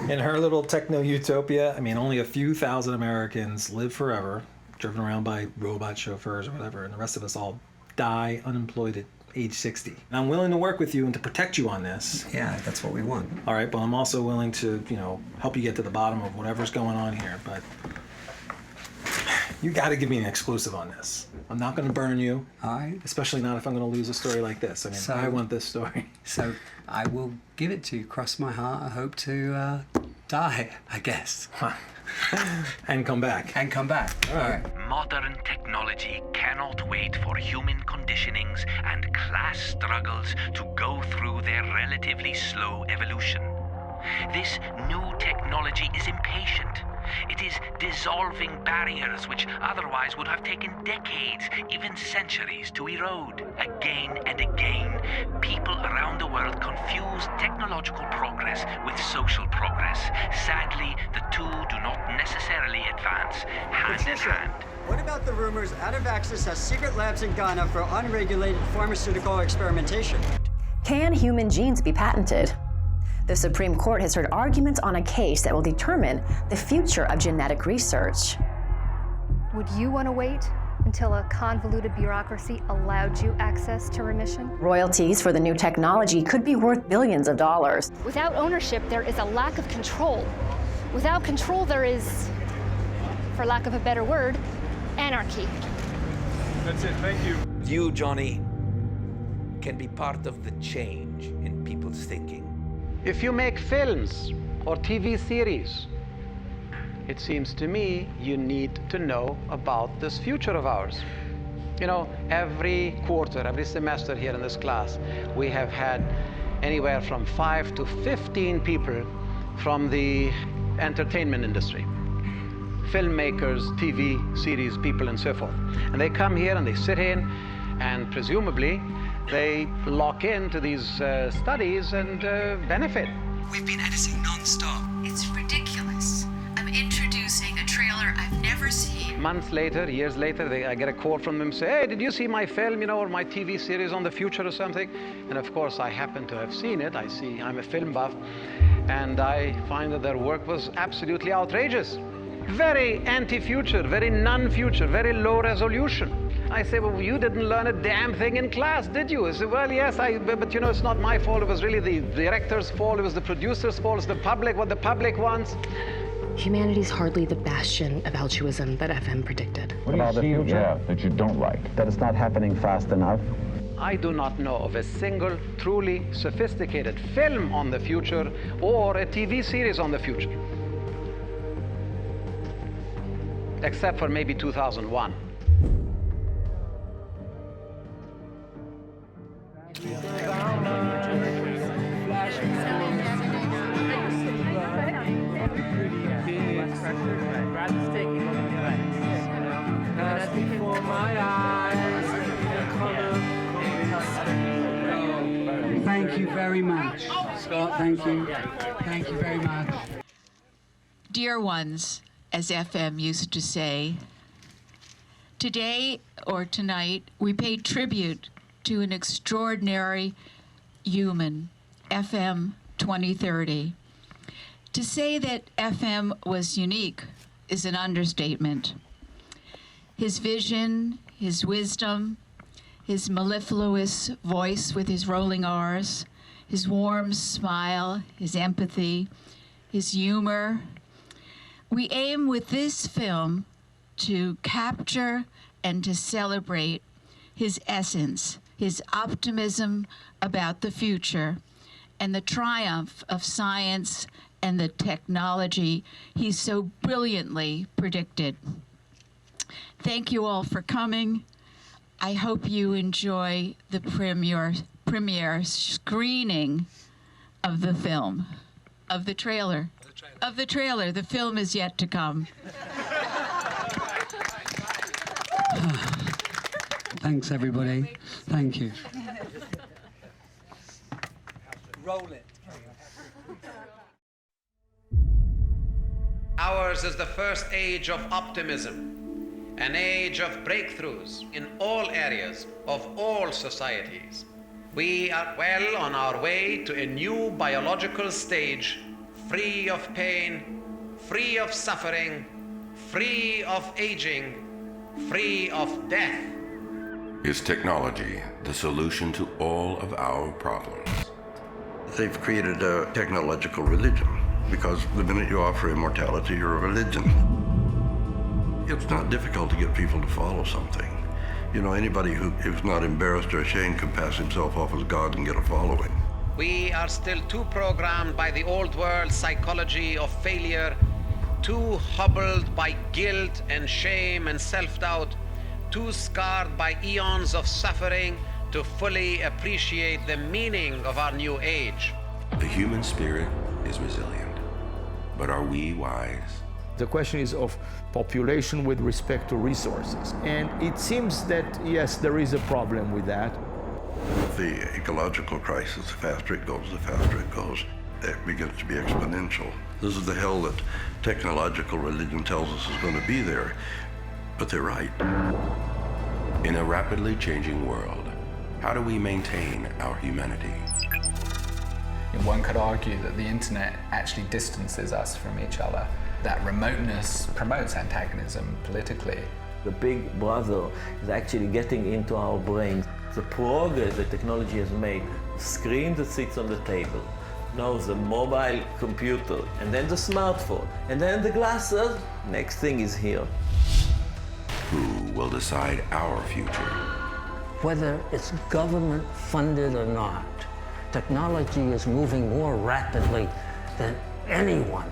Speaker 6: In her little techno-utopia, I mean, only a few thousand Americans live forever, driven around by robot chauffeurs or whatever, and the rest of us all die unemployed at age 60. And I'm willing to work with you and to protect you on this.
Speaker 2: Yeah, that's what we want.
Speaker 6: All right, but I'm also willing to, help you get to the bottom of whatever's going on here, but you got to give me an exclusive on this. I'm not going to burn you.
Speaker 2: All right.
Speaker 6: Especially not if I'm going to lose a story like this. I mean, I want this story.
Speaker 2: So I will give it to you. Cross my heart. I hope to die, I guess.
Speaker 6: And come back.
Speaker 2: All right.
Speaker 7: Modern technology cannot wait for human conditionings and class struggles to go through their relatively slow evolution. This new technology is impatient. It is dissolving barriers which otherwise would have taken decades, even centuries, to erode. Again and again, people around the world confuse technological progress with social progress. Sadly, the two do not necessarily advance hand in hand.
Speaker 19: What about the rumors Out of Access has secret labs in Ghana for unregulated pharmaceutical experimentation?
Speaker 21: Can human genes be patented? The Supreme Court has heard arguments on a case that will determine the future of genetic research.
Speaker 27: Would you want to wait until a convoluted bureaucracy allowed you access to remission?
Speaker 21: Royalties for the new technology could be worth billions of dollars.
Speaker 27: Without ownership, there is a lack of control. Without control, there is, for lack of a better word, anarchy.
Speaker 3: That's it, thank you. You, Johnny, can be part of the change in people's thinking.
Speaker 1: If you make films or TV series, it seems to me you need to know about this future of ours. Every quarter, every semester here in this class, we have had anywhere from 5 to 15 people from the entertainment industry. Filmmakers, TV series people, and so forth. And they come here and they sit in, and presumably they lock into these studies and benefit
Speaker 8: We've been editing non-stop. It's ridiculous. I'm introducing a trailer I've never seen.
Speaker 18: Months later, years later, I get a call from them, say, hey, did you see my film, or my TV series on the future or something? And of course, I happen to have seen it. I'm a film buff, and I find that their work was absolutely outrageous. Very anti-future, very non-future, very low resolution. I say, well, you didn't learn a damn thing in class, did you? I say, well, yes, but it's not my fault. It was really the director's fault. It was the producer's fault. It's the public, what the public wants.
Speaker 16: Humanity's hardly the bastion of altruism that FM predicted.
Speaker 10: What about the future? Yeah, that you don't like? That it's not happening fast enough?
Speaker 18: I do not know of a single truly sophisticated film on the future or a TV series on the future. Except for maybe 2001.
Speaker 2: Thank you very much. Scott, thank you. Thank you very much.
Speaker 8: Dear ones, as FM used to say, today or tonight we pay tribute to an extraordinary human, FM 2030. To say that FM was unique is an understatement. His vision, his wisdom, his mellifluous voice with his rolling R's, his warm smile, his empathy, his humor. We aim with this film to capture and to celebrate his essence, his optimism about the future, and the triumph of science and the technology he so brilliantly predicted. Thank you all for coming. I hope you enjoy the premiere screening of the film, of the trailer. Of the trailer. The film is yet to come.
Speaker 2: Thanks, everybody. Thank you.
Speaker 18: Roll it. Ours is the first age of optimism. An age of breakthroughs in all areas of all societies. We are well on our way to a new biological stage, free of pain, free of suffering, free of aging, free of death.
Speaker 11: Is technology the solution to all of our problems?
Speaker 12: They've created a technological religion because the minute you offer immortality, you're a religion. It's not difficult to get people to follow something. Anybody who's not embarrassed or ashamed can pass himself off as God and get a following.
Speaker 18: We are still too programmed by the old world psychology of failure, too hobbled by guilt and shame and self-doubt, too scarred by eons of suffering to fully appreciate the meaning of our new age.
Speaker 11: The human spirit is resilient, but are we wise?
Speaker 15: The question is of population with respect to resources. And it seems that, yes, there is a problem with that.
Speaker 12: The ecological crisis, the faster it goes, it begins to be exponential. This is the hell that technological religion tells us is going to be there. But they're right.
Speaker 11: In a rapidly changing world, how do we maintain our humanity?
Speaker 23: One could argue that the internet actually distances us from each other. That remoteness promotes antagonism politically.
Speaker 24: The big brother is actually getting into our brains. The progress that technology has made, the screen that sits on the table, now the mobile computer, and then the smartphone, and then the glasses, next thing is here.
Speaker 11: Who will decide our future?
Speaker 28: Whether it's government funded or not, technology is moving more rapidly than anyone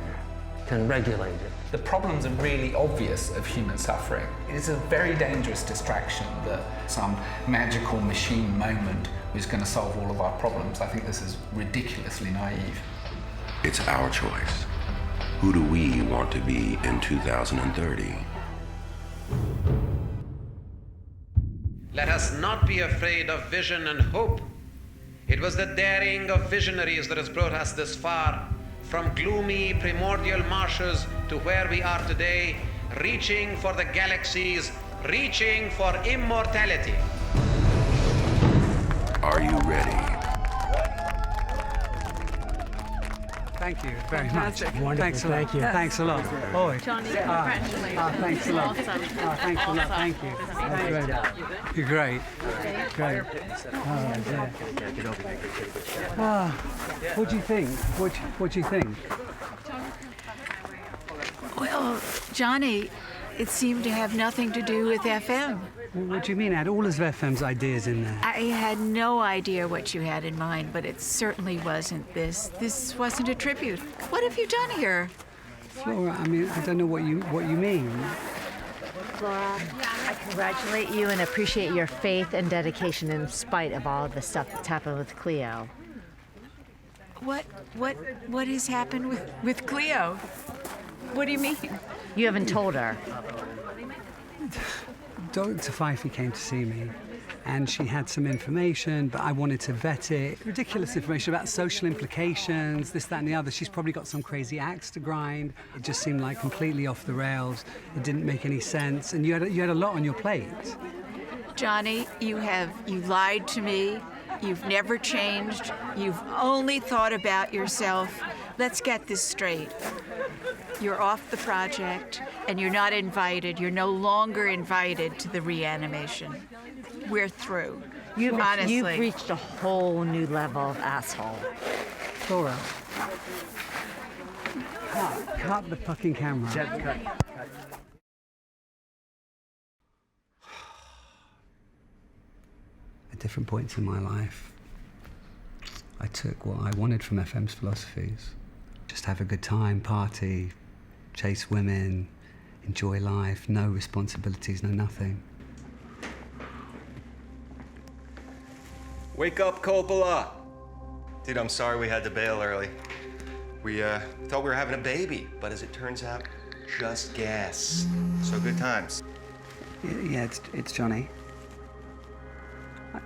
Speaker 28: can regulate it.
Speaker 23: The problems are really obvious of human suffering. It is a very dangerous distraction that some magical machine moment is going to solve all of our problems. I think this is ridiculously naive.
Speaker 11: It's our choice. Who do we want to be in 2030?
Speaker 18: Let us not be afraid of vision and hope.
Speaker 4: It was the daring of visionaries that has brought us this far, from gloomy primordial marshes to where we are today, reaching for the galaxies, reaching for immortality.
Speaker 11: Are you ready?
Speaker 2: Thank you very much.
Speaker 28: Wonderful.
Speaker 2: Thanks a lot.
Speaker 28: Thank you.
Speaker 2: Thanks a lot. Oi.
Speaker 9: Johnny, congratulations.
Speaker 2: Thanks a lot.
Speaker 9: Awesome.
Speaker 2: Thanks a lot. Thank you. You're great. Great. Oh, dear. What do you think? What do you think?
Speaker 8: Well, Johnny, it seemed to have nothing to do with FM.
Speaker 2: What do you mean? It had all of FM's ideas in there.
Speaker 8: I had no idea what you had in mind, but it certainly wasn't this. This wasn't a tribute. What have you done here?
Speaker 2: Flora, I mean, I don't know what you mean.
Speaker 14: Flora, I congratulate you and appreciate your faith and dedication in spite of all the stuff that's happened with Cleo.
Speaker 8: What has happened with Cleo? What do you mean?
Speaker 14: You haven't told her.
Speaker 2: Dr. Fifey came to see me, and she had some information, but I wanted to vet it. Ridiculous information about social implications, this, that, and the other. She's probably got some crazy axe to grind. It just seemed like completely off the rails. It didn't make any sense, and you had a lot on your plate.
Speaker 8: Johnny, you lied to me. You've never changed. You've only thought about yourself. Let's get this straight. You're off the project, and you're not invited. You're no longer invited to the reanimation. We're through. Honestly.
Speaker 14: You've reached a whole new level of asshole.
Speaker 2: Flora. Cut the fucking camera.
Speaker 14: Cut.
Speaker 2: At different points in my life, I took what I wanted from FM's philosophies. Just have a good time, party, chase women, enjoy life, no responsibilities, no nothing.
Speaker 17: Wake up, Coppola! Dude, I'm sorry we had to bail early. We thought we were having a baby, but as it turns out, just gas. So good times.
Speaker 2: Yeah, it's Johnny.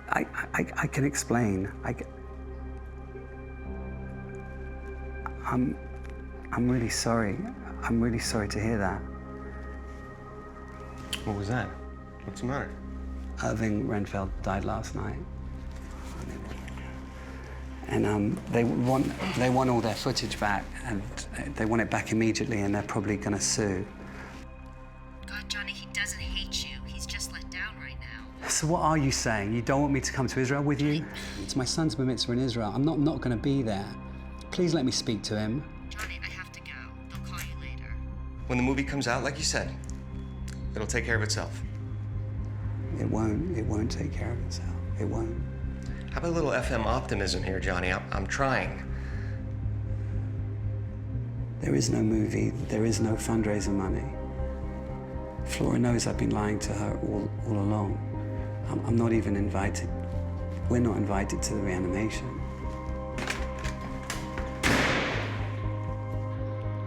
Speaker 2: I can explain. I'm really sorry. I'm really sorry to hear that.
Speaker 17: What was that? What's the matter?
Speaker 2: Irving Renfeld died last night. And they want all their footage back, and they want it back immediately, and they're probably gonna sue.
Speaker 14: God, Johnny, he doesn't hate you. He's just let down right now.
Speaker 2: So what are you saying? You don't want me to come to Israel with you? It's my son's bar mitzvah in Israel. I'm not gonna be there. Please let me speak to him.
Speaker 14: Johnny, I have to go. They'll call you later.
Speaker 17: When the movie comes out, like you said, it'll take care of itself.
Speaker 2: It won't take care of itself. It won't.
Speaker 17: How about a little FM optimism here, Johnny? I'm trying.
Speaker 2: There is no movie. There is no fundraiser money. Flora knows I've been lying to her all along. I'm not even invited. We're not invited to the reanimation.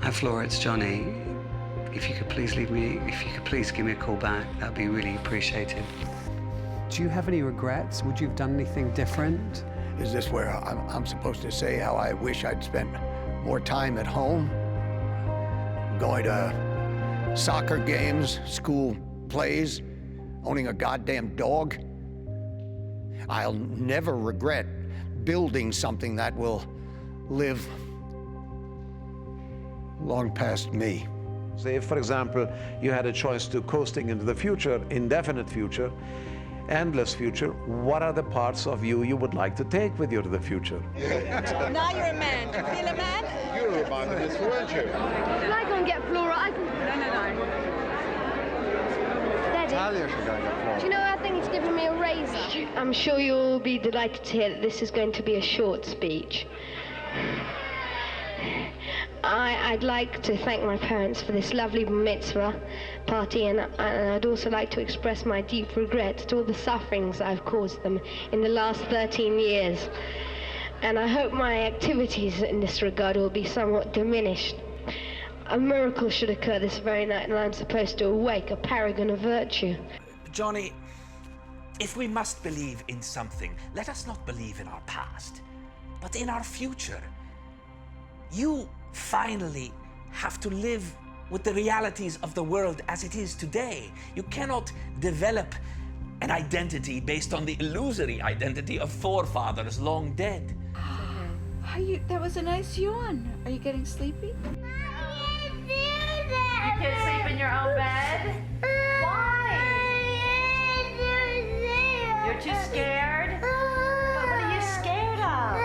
Speaker 2: Hi, Flora, it's Johnny. If you could please give me a call back, that'd be really appreciated. Do you have any regrets? Would you have done anything different?
Speaker 20: Is this where I'm supposed to say how I wish I'd spent more time at home? Going to soccer games, school plays, owning a goddamn dog? I'll never regret building something that will live long past me.
Speaker 18: Say, if, for example, you had a choice to coasting into the future, indefinite future, endless future, what are the parts of you would like to take with you to the future?
Speaker 22: Now you're a man. Do you feel a man?
Speaker 25: You were reminded of this, weren't you?
Speaker 22: Can I go and get Flora? No. Daddy.
Speaker 25: Talia should go and get Flora.
Speaker 22: Do you know, I think he's giving me a razor. I'm sure you'll be delighted to hear that this is going to be a short speech. I'd like to thank my parents for this lovely mitzvah party, and I'd also like to express my deep regret to all the sufferings I've caused them in the last 13 years. And I hope my activities in this regard will be somewhat diminished. A miracle should occur this very night, and I'm supposed to awake a paragon of virtue.
Speaker 26: Johnny,
Speaker 3: If we must believe in something, let us not believe in our past, but in our future. You finally have to live with the realities of the world as it is today. You cannot develop an identity based on the illusory identity of forefathers long dead.
Speaker 8: That was a nice yawn. Are you getting sleepy?
Speaker 14: You can't sleep in your own bed? Why? You're too scared? But what are you scared of?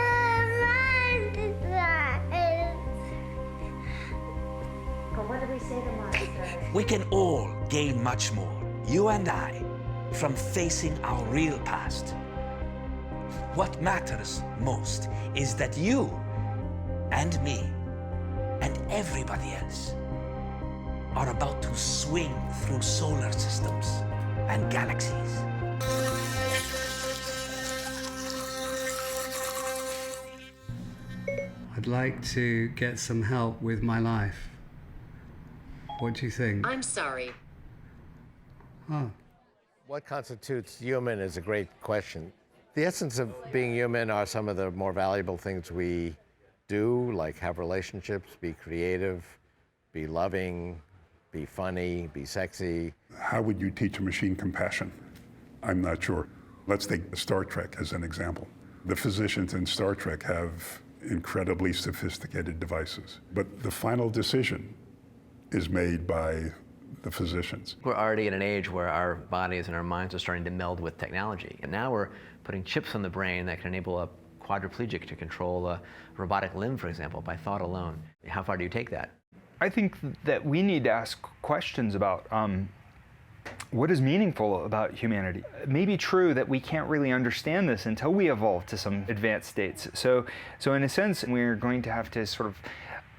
Speaker 14: But what did we say to monster?
Speaker 3: We can all gain much more, you and I, from facing our real past. What matters most is that you and me and everybody else are about to swing through solar systems and galaxies.
Speaker 2: I'd like to get some help with my life. What do you think?
Speaker 5: I'm sorry.
Speaker 2: Oh.
Speaker 6: What constitutes human is a great question. The essence of being human are some of the more valuable things we do, like have relationships, be creative, be loving, be funny, be sexy.
Speaker 7: How would you teach a machine compassion? I'm not sure. Let's take Star Trek as an example. The physicians in Star Trek have incredibly sophisticated devices, but the final decision is made by the physicians.
Speaker 9: We're already at an age where our bodies and our minds are starting to meld with technology. And now we're putting chips on the brain that can enable a quadriplegic to control a robotic limb, for example, by thought alone. How far do you take that?
Speaker 13: I think that we need to ask questions about what is meaningful about humanity. It may be true that we can't really understand this until we evolve to some advanced states. So in a sense, we're going to have to sort of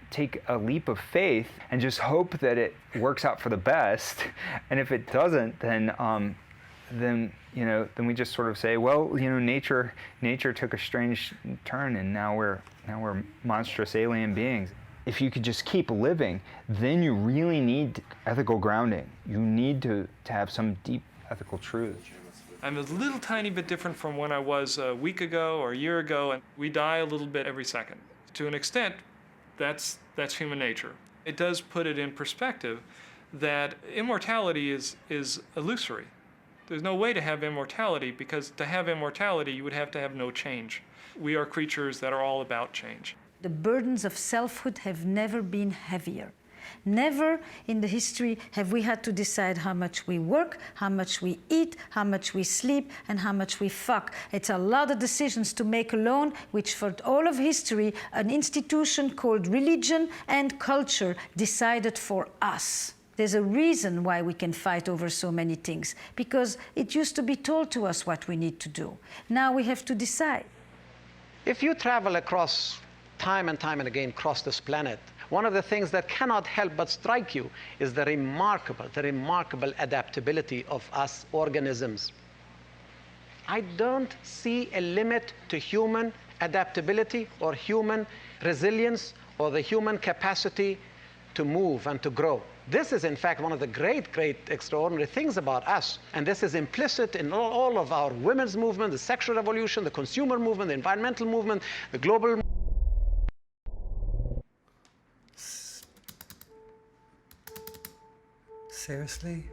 Speaker 13: take a leap of faith and just hope that it works out for the best. And if it doesn't, then we just sort of say, well, nature took a strange turn, and now we're monstrous alien beings. If you could just keep living, then you really need ethical grounding. You need to have some deep ethical truth.
Speaker 19: I'm a little tiny bit different from when I was a week ago or a year ago, and we die a little bit every second. To an extent, that's human nature. It does put it in perspective that immortality is illusory. There's no way to have immortality, because to have immortality, you would have to have no change. We are creatures that are all about change.
Speaker 21: The burdens of selfhood have never been heavier. Never in the history have we had to decide how much we work, how much we eat, how much we sleep, and how much we fuck. It's a lot of decisions to make alone, which for all of history, an institution called religion and culture decided for us. There's a reason why we can fight over so many things, because it used to be told to us what we need to do. Now we have to decide.
Speaker 18: If you travel across time and again across this planet, one of the things that cannot help but strike you is the remarkable adaptability of us organisms. I don't see a limit to human adaptability or human resilience or the human capacity to move and to grow. This is, in fact, one of the great, extraordinary things about us. And this is implicit in all of our women's movement, the sexual revolution, the consumer movement, the environmental movement, the global.
Speaker 2: Seriously?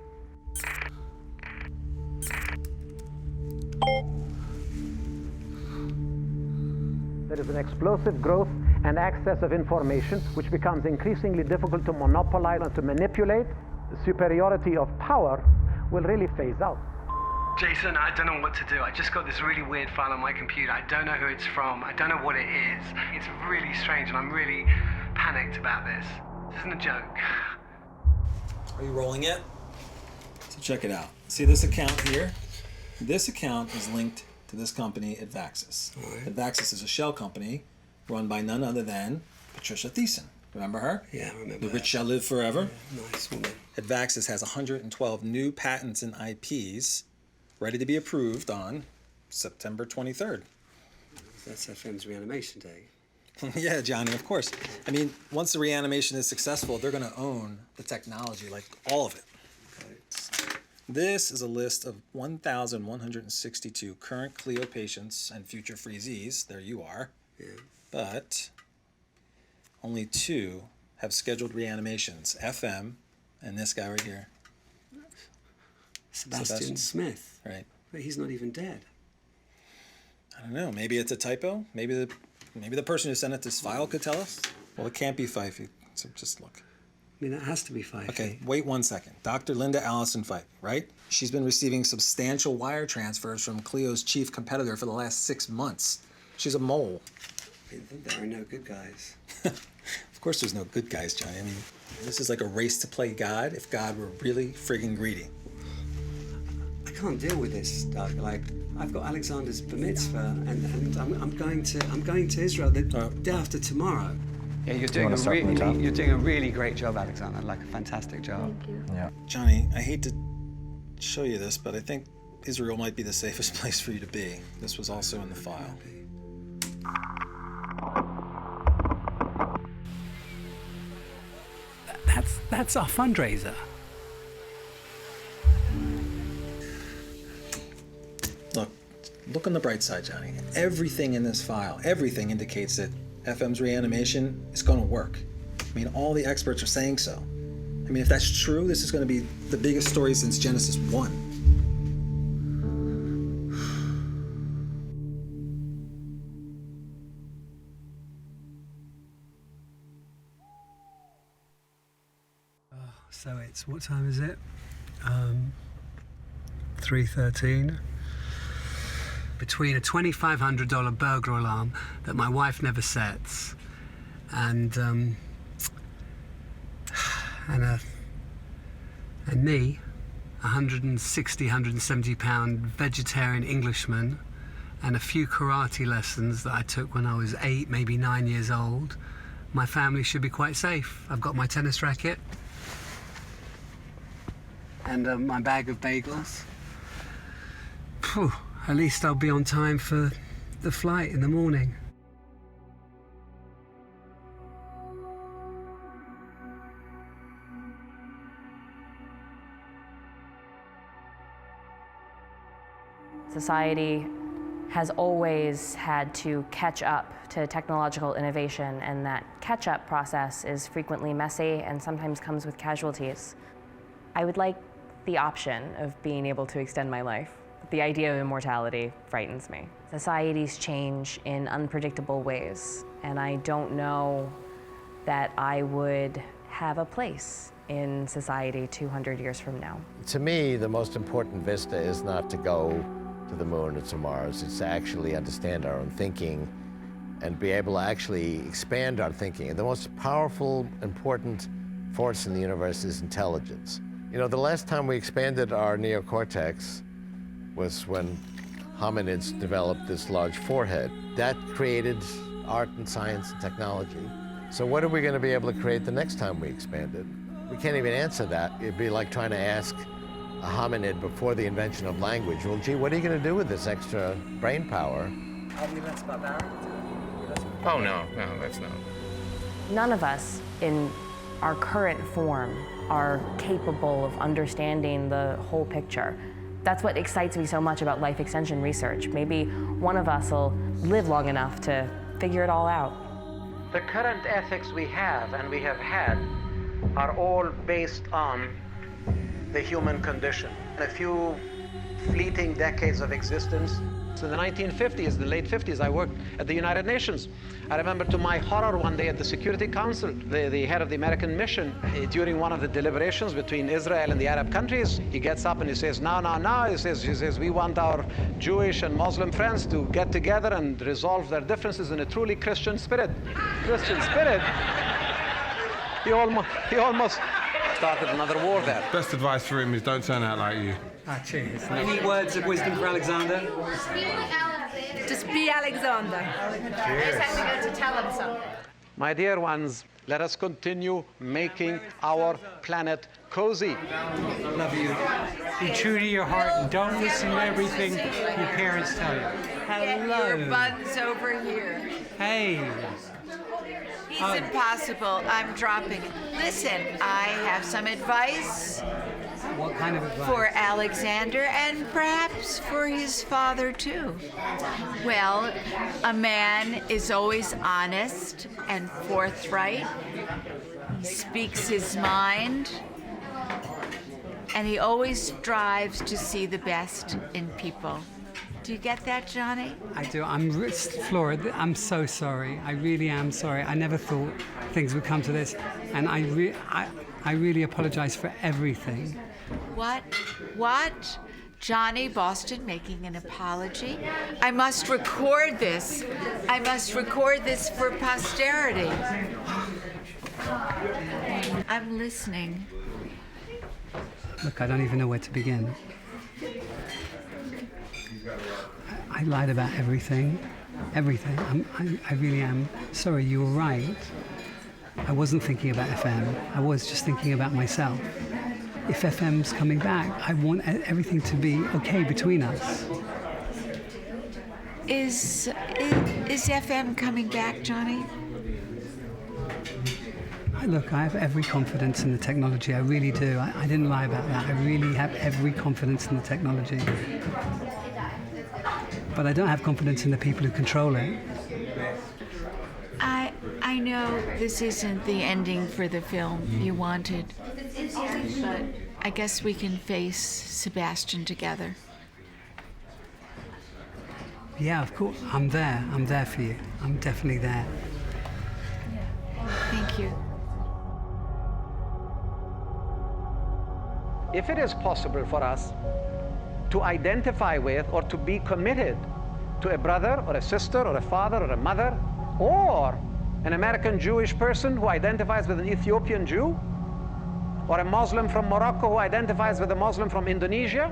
Speaker 18: There is an explosive growth and access of information, which becomes increasingly difficult to monopolize and to manipulate. The superiority of power will really phase out.
Speaker 26: Jason, I don't know what to do. I just got this really weird file on my computer. I don't know who it's from. I don't know what it is. It's really strange, and I'm really panicked about this. This isn't a joke.
Speaker 29: Are you rolling it? So check it out. See this account here? This account is linked to this company, Advaxis. Right. Advaxis is a shell company run by none other than Patricia Thiessen. Remember her?
Speaker 30: Yeah, I remember.
Speaker 29: The rich shall live forever.
Speaker 30: Yeah, nice woman.
Speaker 29: Advaxis has 112 new patents and IPs ready to be approved on September 23rd.
Speaker 30: That's FM's reanimation day.
Speaker 29: Yeah, Johnny, of course. I mean, once the reanimation is successful, they're going to own the technology, like all of it.
Speaker 30: Okay.
Speaker 29: This is a list of 1,162 current Cleo patients and future freezees. There you are.
Speaker 30: Yeah.
Speaker 29: But only 2 have scheduled reanimations, FM and this guy right here.
Speaker 30: Sebastian Smith.
Speaker 29: Right.
Speaker 30: But he's not even dead.
Speaker 29: I don't know. Maybe it's a typo. Maybe the person who sent it this file could tell us. Well, it can't be Fife. So just look.
Speaker 30: I mean, that has to be Fife.
Speaker 29: Okay, wait 1 second. Dr. Linda Allison Fife, right? She's been receiving substantial wire transfers from Cleo's chief competitor for the last 6 months. She's a mole.
Speaker 30: There are no good guys.
Speaker 29: Of course there's no good guys, Johnny. I mean, this is like a race to play God if God were really friggin' greedy.
Speaker 30: I can't deal with this, Doug. Like, I've got Alexander's bar mitzvah, and I'm going to Israel the day after tomorrow.
Speaker 2: Yeah, you're doing a really great job, Alexander. Like a fantastic job.
Speaker 14: Thank you.
Speaker 29: Yeah. Johnny, I hate to show you this, but I think Israel might be the safest place for you to be. This was also in the file.
Speaker 2: That's our fundraiser.
Speaker 29: Look on the bright side, Johnny. Everything in this file, everything indicates that FM's reanimation is going to work. I mean, all the experts are saying so. I mean, if that's true, this is going to be the biggest story since Genesis 1.
Speaker 2: So it's, what time is it? 3:13. Between a $2,500 burglar alarm that my wife never sets and me, a 170 pound vegetarian Englishman, and a few karate lessons that I took when I was 8, maybe 9 years old, my family should be quite safe. I've got my tennis racket and my bag of bagels. Phew, at least I'll be on time for the flight in the morning.
Speaker 1: Society has always had to catch up to technological innovation, and that catch-up process is frequently messy and sometimes comes with casualties. I would like the option of being able to extend my life. The idea of immortality frightens me. Societies change in unpredictable ways, and I don't know that I would have a place in society 200 years from now.
Speaker 6: To me, the most important vista is not to go to the moon or to Mars. It's to actually understand our own thinking and be able to actually expand our thinking. And the most powerful, important force in the universe is intelligence. You know, the last time we expanded our neocortex was when hominids developed this large forehead. That created art and science and technology. So what are we going to be able to create the next time we expand it? We can't even answer that. It'd be like trying to ask a hominid before the invention of language, well, gee, what are you going to do with this extra brain power?
Speaker 4: Oh, no, that's not.
Speaker 1: None of us in our current form are capable of understanding the whole picture. That's what excites me so much about life extension research. Maybe one of us will live long enough to figure it all out.
Speaker 18: The current ethics we have and we have had are all based on the human condition. A few fleeting decades of existence. So in the 1950s, the late 50s, I worked at the United Nations. I remember to my horror one day at the Security Council, the head of the American mission, during one of the deliberations between Israel and the Arab countries, he gets up and he says, no, he says, we want our Jewish and Muslim friends to get together and resolve their differences in a truly Christian spirit. Christian spirit. He almost started another war there.
Speaker 4: Best advice for him is don't turn out like you.
Speaker 2: Cheers.
Speaker 30: Any words of wisdom for Alexander?
Speaker 5: Just be Alexander.
Speaker 14: Cheers. I have to go to tell him something.
Speaker 18: My dear ones, let us continue making our planet cozy.
Speaker 10: Love you. Be true to your heart and don't listen to everything your parents tell you.
Speaker 5: Hello. Your buttons over here.
Speaker 10: Hey.
Speaker 5: He's impossible. I'm dropping it. Listen, I have some advice
Speaker 2: What kind of advice?
Speaker 8: For Alexander and perhaps for his father too. Well, a man is always honest and forthright. He speaks his mind, and he always strives to see the best in people. Do you get that, Johnny?
Speaker 2: I do. Flora, I'm so sorry. I really am sorry. I never thought things would come to this, and I really apologize for everything.
Speaker 8: What? Johnny Boston making an apology? I must record this. I must record this for posterity. I'm listening.
Speaker 2: Look, I don't even know where to begin. I lied about everything. Everything. I really am sorry. You were right. I wasn't thinking about FM. I was just thinking about myself. If FM's coming back, I want everything to be okay between us.
Speaker 8: Is FM coming back, Johnny?
Speaker 2: Look, I have every confidence in the technology. I really do. I didn't lie about that. I really have every confidence in the technology. But I don't have confidence in the people who control it.
Speaker 8: I know this isn't the ending for the film you wanted, but I guess we can face Sebastian together.
Speaker 2: Yeah, of course. I'm there. I'm there for you. I'm definitely there.
Speaker 8: Thank you.
Speaker 18: If it is possible for us to identify with or to be committed to a brother or a sister or a father or a mother, or an American Jewish person who identifies with an Ethiopian Jew, or a Muslim from Morocco who identifies with a Muslim from Indonesia,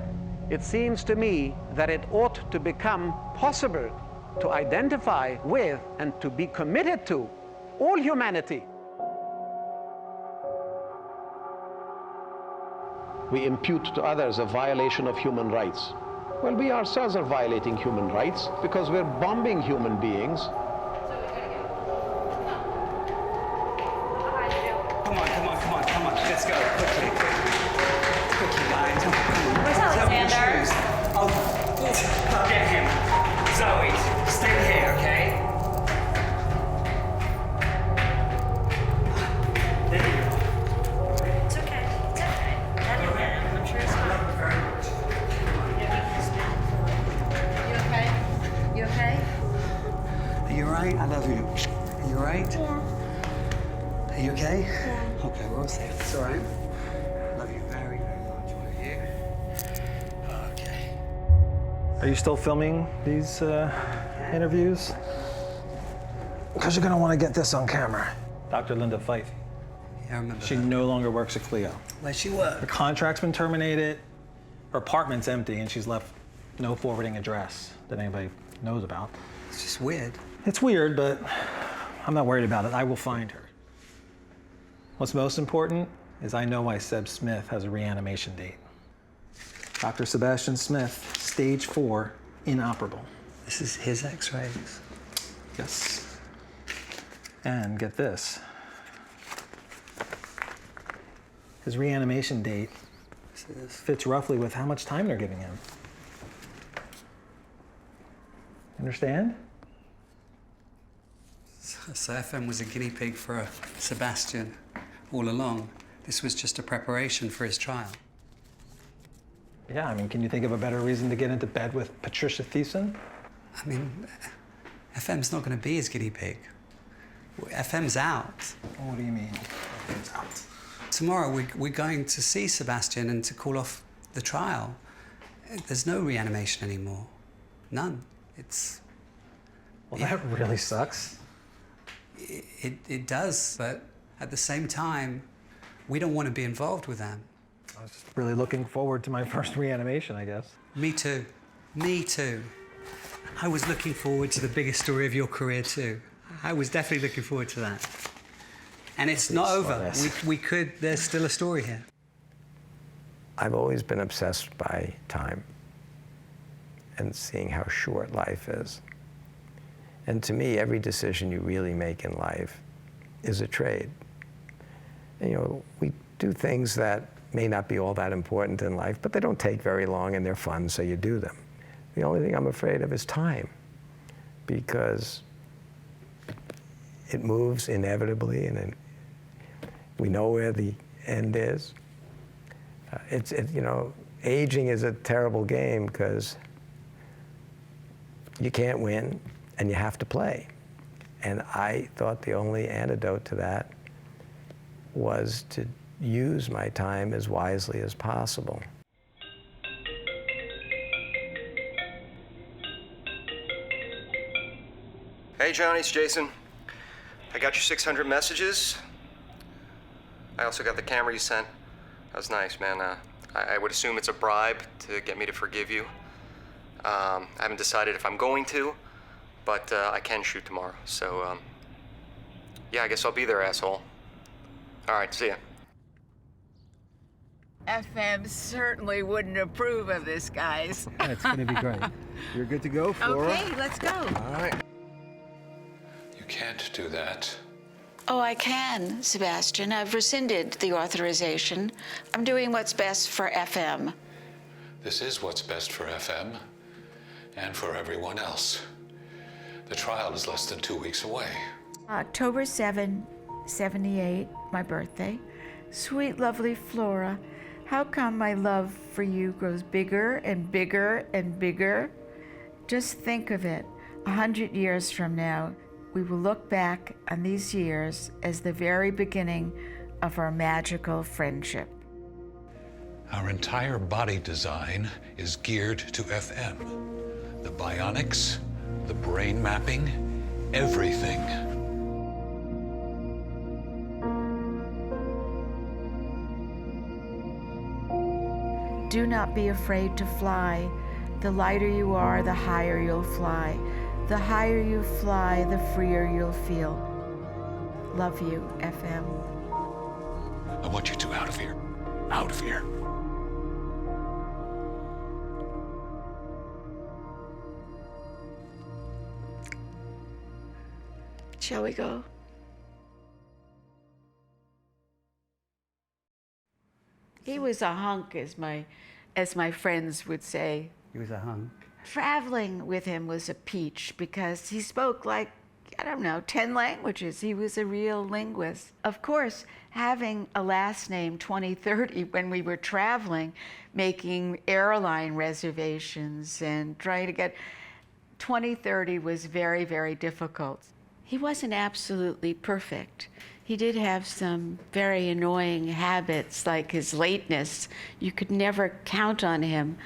Speaker 18: it seems to me that it ought to become possible to identify with and to be committed to all humanity. We impute to others a violation of human rights. Well, we ourselves are violating human rights because we're bombing human beings.
Speaker 11: Come on, let's go, quickly, guys.
Speaker 1: Where's Alexander?
Speaker 11: Oh, get him. Zoe, stay here, okay? There you go.
Speaker 21: It's okay. I'm sure it's fine. You okay? You okay?
Speaker 11: Are you alright? I love you. Are you alright?
Speaker 22: Yeah.
Speaker 11: Are you okay?
Speaker 22: Yeah.
Speaker 11: Okay, we're all safe. It's alright. Love you very, very much. Are you? Okay.
Speaker 29: Are you still filming these interviews? Because you're going to want to get this on camera. Dr. Linda Fife.
Speaker 2: Yeah, I remember
Speaker 29: She
Speaker 2: that.
Speaker 29: no longer works at Cleo.
Speaker 11: Where's she work?
Speaker 29: Her contract's been terminated, her apartment's empty, and she's left no forwarding address that anybody knows about.
Speaker 11: It's just weird.
Speaker 29: It's weird, but I'm not worried about it. I will find her. What's most important is I know why Seb Smith has a reanimation date. Dr. Sebastian Smith, stage 4, inoperable.
Speaker 11: This is his x-rays.
Speaker 29: Yes. And get this. His reanimation date fits roughly with how much time they're giving him. Understand?
Speaker 2: So FM was a guinea pig for Sebastian all along. This was just a preparation for his trial.
Speaker 29: Yeah, I mean, can you think of a better reason to get into bed with Patricia Thiessen?
Speaker 2: I mean, FM's not going to be his guinea pig. FM's out.
Speaker 29: What do you mean? FM's out.
Speaker 2: Tomorrow we're going to see Sebastian and to call off the trial. There's no reanimation anymore. None. It's...
Speaker 29: Well, that really sucks.
Speaker 2: It does, but at the same time, we don't want to be involved with them.
Speaker 29: I was just really looking forward to my first reanimation, I guess.
Speaker 2: Me too. Me too. I was looking forward to the biggest story of your career too. I was definitely looking forward to that. And it's not over. There's still a story here.
Speaker 12: I've always been obsessed by time and seeing how short life is. And to me, every decision you really make in life is a trade. And, you know, we do things that may not be all that important in life, but they don't take very long and they're fun, so you do them. The only thing I'm afraid of is time, because it moves inevitably, and we know where the end is. You know, aging is a terrible game because you can't win and you have to play. And I thought the only antidote to that was to use my time as wisely as possible.
Speaker 3: Hey Johnny, it's Jason. I got your 600 messages. I also got the camera you sent. That was nice, man. I would assume it's a bribe to get me to forgive you. I haven't decided if I'm going to, but I can shoot tomorrow. So, yeah, I guess I'll be there, asshole. All right, see ya.
Speaker 15: FM certainly wouldn't approve of this, guys.
Speaker 16: It's gonna be great. You're good to go, Flora?
Speaker 15: Okay, let's go.
Speaker 3: All right.
Speaker 17: You can't do that.
Speaker 20: Oh, I can, Sebastian. I've rescinded the authorization. I'm doing what's best for FM.
Speaker 17: This is what's best for FM and for everyone else. The trial is less than 2 weeks away.
Speaker 23: October 7, 78, my birthday. Sweet, lovely Flora, how come my love for you grows bigger and bigger and bigger? Just think of it. 100 years from now, we will look back on these years as the very beginning of our magical friendship.
Speaker 17: Our entire body design is geared to FM. The bionics, the brain mapping, everything.
Speaker 23: Do not be afraid to fly. The lighter you are, the higher you'll fly. The higher you fly, the freer you'll feel. Love you, FM.
Speaker 17: I want you two out of here. Out of here.
Speaker 20: Shall we go?
Speaker 14: He was a hunk, as my friends would say.
Speaker 2: He was a hunk.
Speaker 14: Traveling with him was a peach because he spoke like, I don't know, 10 languages. He was a real linguist. Of course, having a last name 2030 when we were traveling, making airline reservations and trying to get 2030 was very, very difficult. He wasn't absolutely perfect. He did have some very annoying habits, like his lateness. You could never count on him.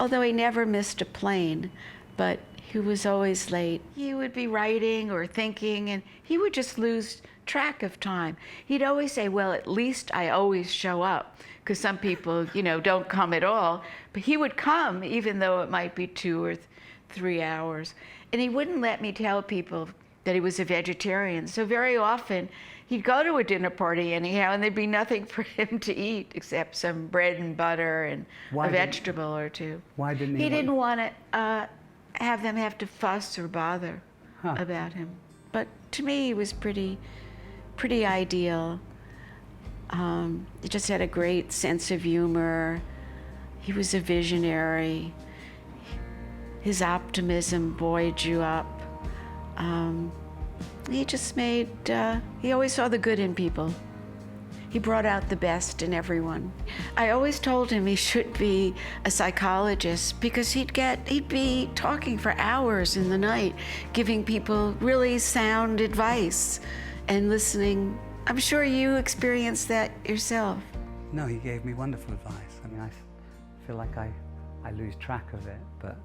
Speaker 14: Although he never missed a plane, but he was always late. He would be writing or thinking, and he would just lose track of time. He'd always say, well, at least I always show up, because some people, you know, don't come at all. But he would come, even though it might be 2 or 3 hours. And he wouldn't let me tell people that he was a vegetarian. So very often, he'd go to a dinner party anyhow, and there'd be nothing for him to eat except some bread and butter and a vegetable or two.
Speaker 2: Why didn't he?
Speaker 14: He didn't want to have them have to fuss or bother about him. But to me, he was pretty ideal. He just had a great sense of humor. He was a visionary. His optimism buoyed you up. He just made, he always saw the good in people. He brought out the best in everyone. I always told him he should be a psychologist because he'd be talking for hours in the night, giving people really sound advice and listening. I'm sure you experienced that yourself.
Speaker 2: No, he gave me wonderful advice. I mean, I feel like I lose track of it, but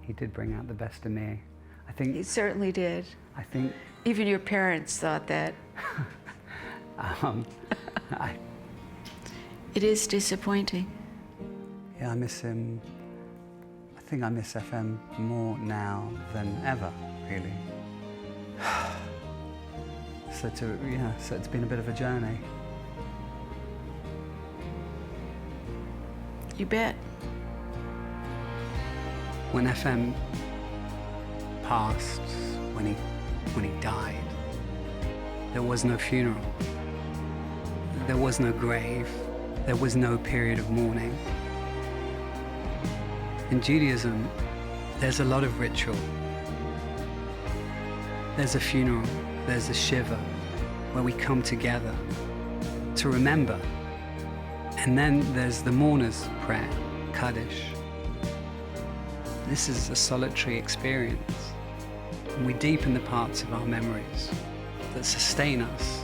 Speaker 2: he did bring out the best in me. I think
Speaker 14: he certainly did.
Speaker 2: I think
Speaker 14: even your parents thought that. It is disappointing.
Speaker 2: Yeah, I miss him. I think I miss FM more now than ever, really. So it's been a bit of a journey.
Speaker 14: You bet.
Speaker 2: When FM passed, when he died, there was no funeral. There was no grave. there was no period of mourning. In Judaism, there's a lot of ritual. There's a funeral, there's a shiva, where we come together to remember. And then there's the mourner's prayer, Kaddish. This is a solitary experience, and we deepen the parts of our memories that sustain us,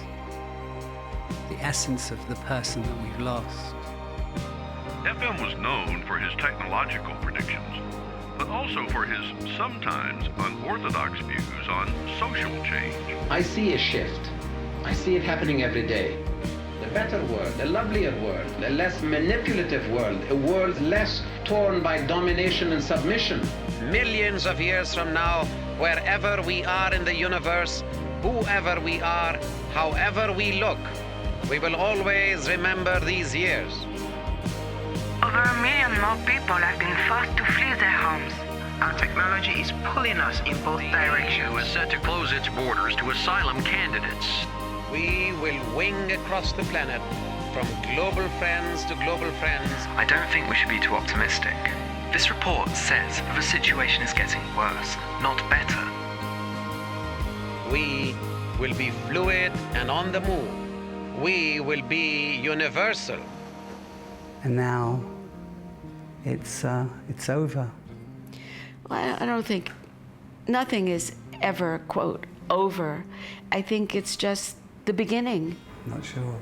Speaker 2: the essence of the person that we've lost.
Speaker 6: FM was known for his technological predictions, but also for his sometimes unorthodox views on social change.
Speaker 7: I see a shift. I see it happening every day. A better world, a lovelier world, a less manipulative world, a world less torn by domination and submission.
Speaker 18: Millions of years from now, wherever we are in the universe, whoever we are, however we look, we will always remember these years.
Speaker 9: Over 1 million more people have been forced to flee their homes. Our technology is pulling us in both directions.
Speaker 6: The EU is set to close its borders to asylum candidates.
Speaker 18: We will wing across the planet from global friends to global friends.
Speaker 13: I don't think we should be too optimistic. This report says that the situation is getting worse, not better.
Speaker 18: We will be fluid and on the move. We will be universal.
Speaker 2: And now it's over.
Speaker 14: Well, I don't think, nothing is ever, quote, over. I think it's just the beginning.
Speaker 2: Not sure.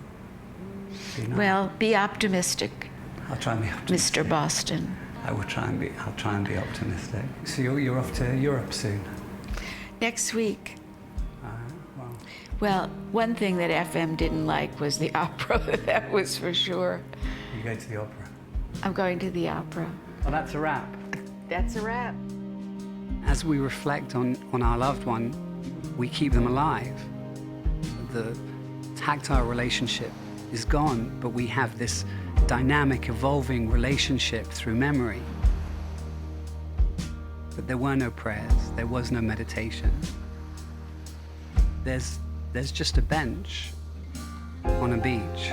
Speaker 14: Well, be optimistic.
Speaker 2: I'll try and be optimistic.
Speaker 14: Mr. Boston.
Speaker 2: I'll try and be optimistic. So you're off to Europe soon?
Speaker 14: Next week. Well, one thing that FM didn't like was the opera, that was for sure.
Speaker 2: You go to the opera?
Speaker 14: I'm going to the opera.
Speaker 2: Well, that's a wrap.
Speaker 14: That's a wrap.
Speaker 2: As we reflect on our loved one, we keep them alive. The tactile relationship is gone, but we have this dynamic, evolving relationship through memory. But there were no prayers, there was no meditation. There's just a bench on a beach.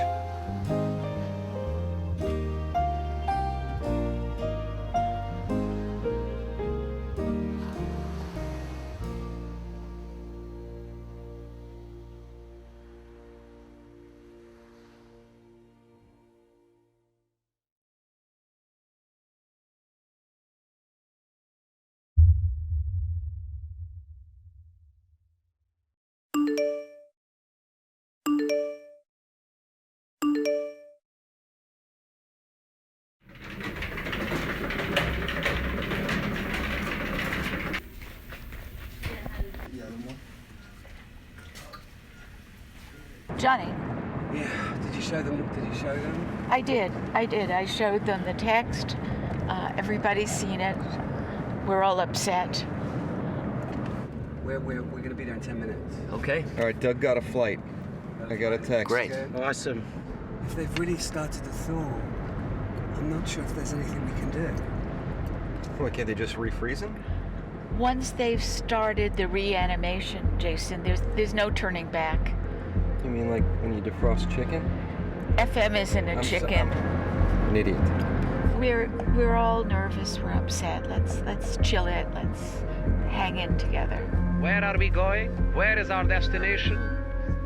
Speaker 14: Johnny.
Speaker 30: Yeah, did you show them?
Speaker 14: I did. I showed them the text. Everybody's seen it. We're all upset.
Speaker 30: We're going to be there in 10 minutes.
Speaker 3: Okay.
Speaker 16: All right, Doug got a flight. I got a text.
Speaker 3: Great.
Speaker 16: Awesome.
Speaker 30: If they've really started to thaw, I'm not sure if there's anything we can do.
Speaker 3: Well, can't they just refreeze him?
Speaker 14: Once they've started the reanimation, Jason, there's no turning back.
Speaker 3: You mean like when you defrost chicken?
Speaker 14: FM isn't a chicken.
Speaker 3: I'm an idiot.
Speaker 14: We're all nervous. We're upset. Let's chill it. Let's hang in together.
Speaker 18: Where are we going? Where is our destination?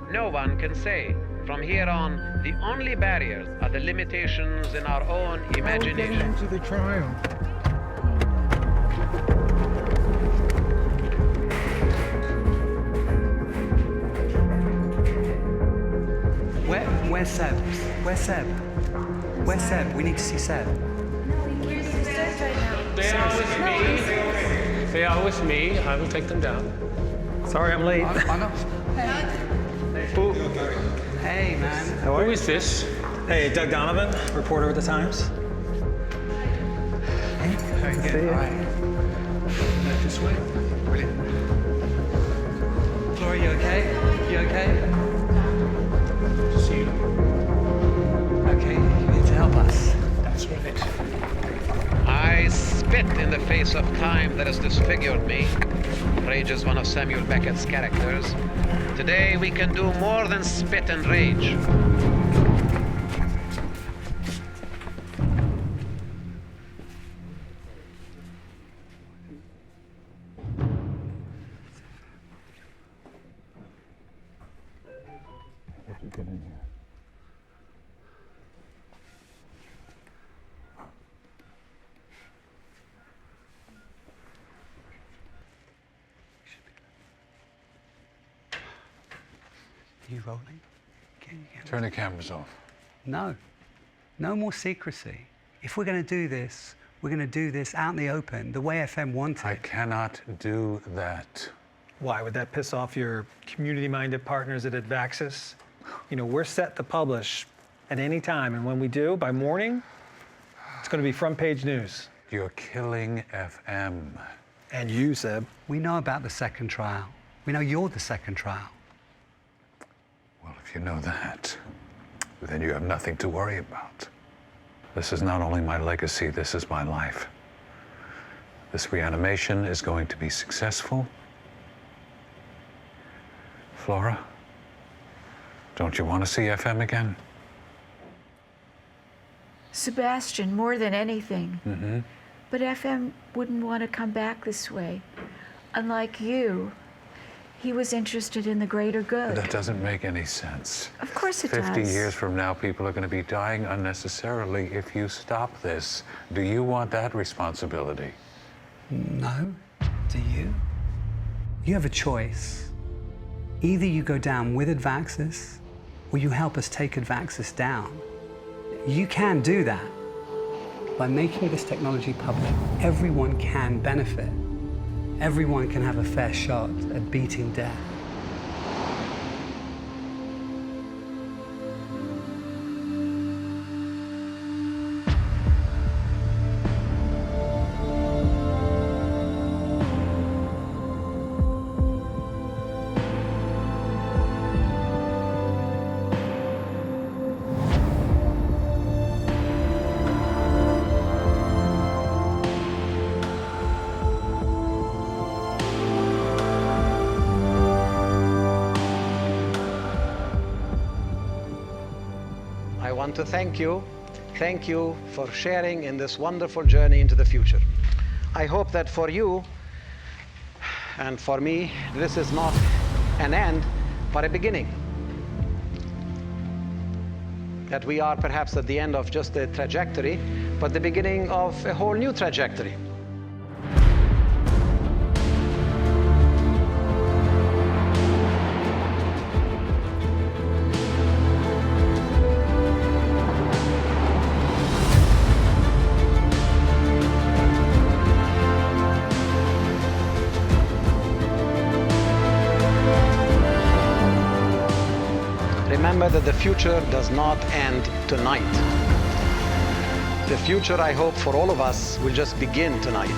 Speaker 18: No one can say. From here on, the only barriers are the limitations in our own imagination.
Speaker 4: We're getting into the trial.
Speaker 2: Where's Seb? Where's Seb? Where's Seb? We need to see Seb.
Speaker 19: They are with me. They are with me. I will take them down. Sorry, I'm late. Who?
Speaker 2: Hey, man.
Speaker 19: Who is this?
Speaker 24: Hey, Doug Donovan, reporter at the Times.
Speaker 2: Hey, very good. All right. This way. Brilliant. Flora, you okay? You okay?
Speaker 19: See you.
Speaker 2: Okay, you need to help us.
Speaker 19: That's right.
Speaker 18: I spit in the face of time that has disfigured me. Rage is one of Samuel Beckett's characters. Today we can do more than spit and rage.
Speaker 2: You rolling?
Speaker 17: Turn the cameras off.
Speaker 2: No. No more secrecy. If we're going to do this, we're going to do this out in the open, the way FM wanted.
Speaker 17: I cannot do that.
Speaker 24: Why? Would that piss off your community-minded partners at Advaxis? You know, we're set to publish at any time, and when we do, by morning, it's going to be front-page news.
Speaker 17: You're killing FM.
Speaker 24: And you, Seb.
Speaker 2: We know about the second trial. We know you're the second trial.
Speaker 17: Well, if you know that, then you have nothing to worry about. This is not only my legacy, this is my life. This reanimation is going to be successful. Flora, don't you want to see FM again?
Speaker 23: Sebastian, more than anything.
Speaker 17: Mm-hmm.
Speaker 23: But FM wouldn't want to come back this way. Unlike you, he was interested in the greater good.
Speaker 17: That doesn't make any sense.
Speaker 23: Of course it does.
Speaker 17: 50 years from now, people are going to be dying unnecessarily if you stop this. Do you want that responsibility?
Speaker 2: No. Do you? You have a choice. Either you go down with Advaxis, or you help us take Advaxis down. You can do that. By making this technology public, everyone can benefit. Everyone can have a fair shot at beating death.
Speaker 18: I want to thank you. Thank you for sharing in this wonderful journey into the future. I hope that for you and for me, this is not an end, but a beginning. That we are perhaps at the end of just a trajectory, but the beginning of a whole new trajectory. Remember that the future does not end tonight. The future, I hope, for all of us will just begin tonight.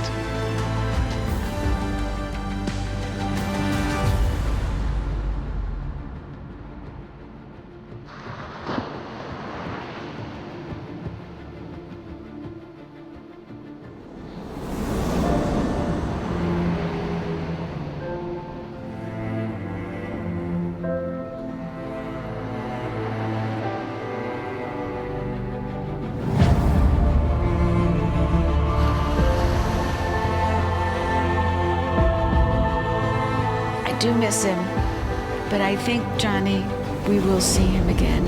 Speaker 23: I do miss him, but I think, Johnny, we will see him again.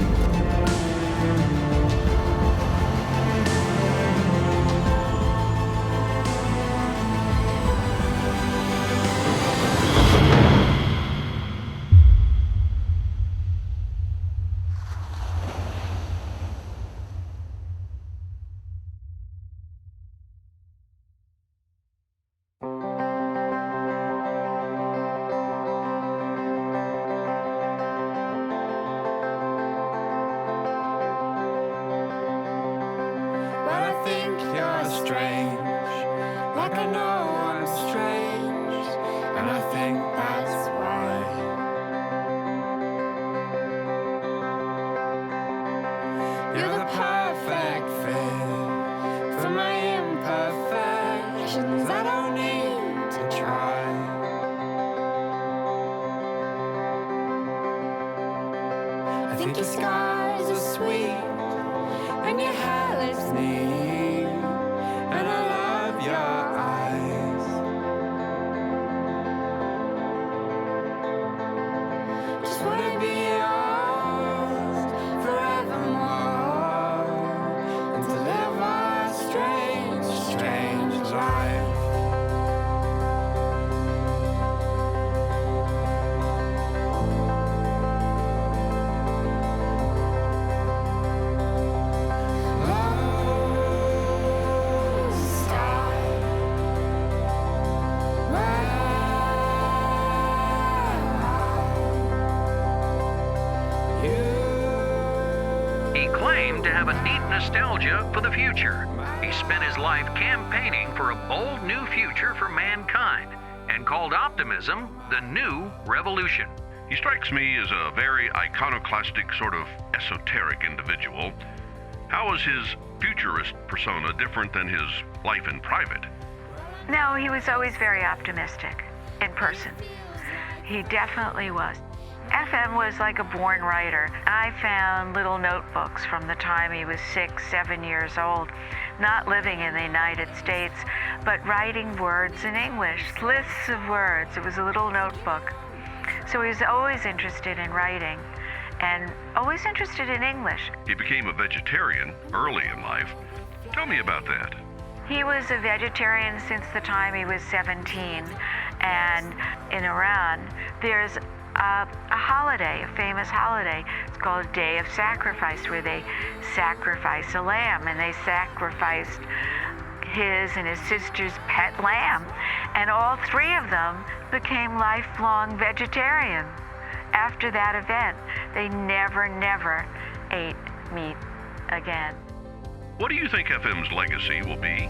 Speaker 1: claimed to have a deep nostalgia for the future. He spent his life campaigning for a bold new future for mankind and called optimism the new revolution.
Speaker 6: He strikes me as a very iconoclastic, sort of esoteric individual. How is his futurist persona different than his life in private?
Speaker 14: No, he was always very optimistic in person. He definitely was. FM was like a born writer. I found little notebooks from the time he was 6, 7 years old, not living in the United States, but writing words in English, lists of words. It was a little notebook. So he was always interested in writing and always interested in English.
Speaker 6: He became a vegetarian early in life. Tell me about that.
Speaker 14: He was a vegetarian since the time he was 17. And in Iran, there's a holiday, a famous holiday. It's called Day of Sacrifice, where they sacrifice a lamb, and they sacrificed his and his sister's pet lamb. And all three of them became lifelong vegetarians. After that event, they never ate meat again.
Speaker 6: What do you think FM's legacy will be?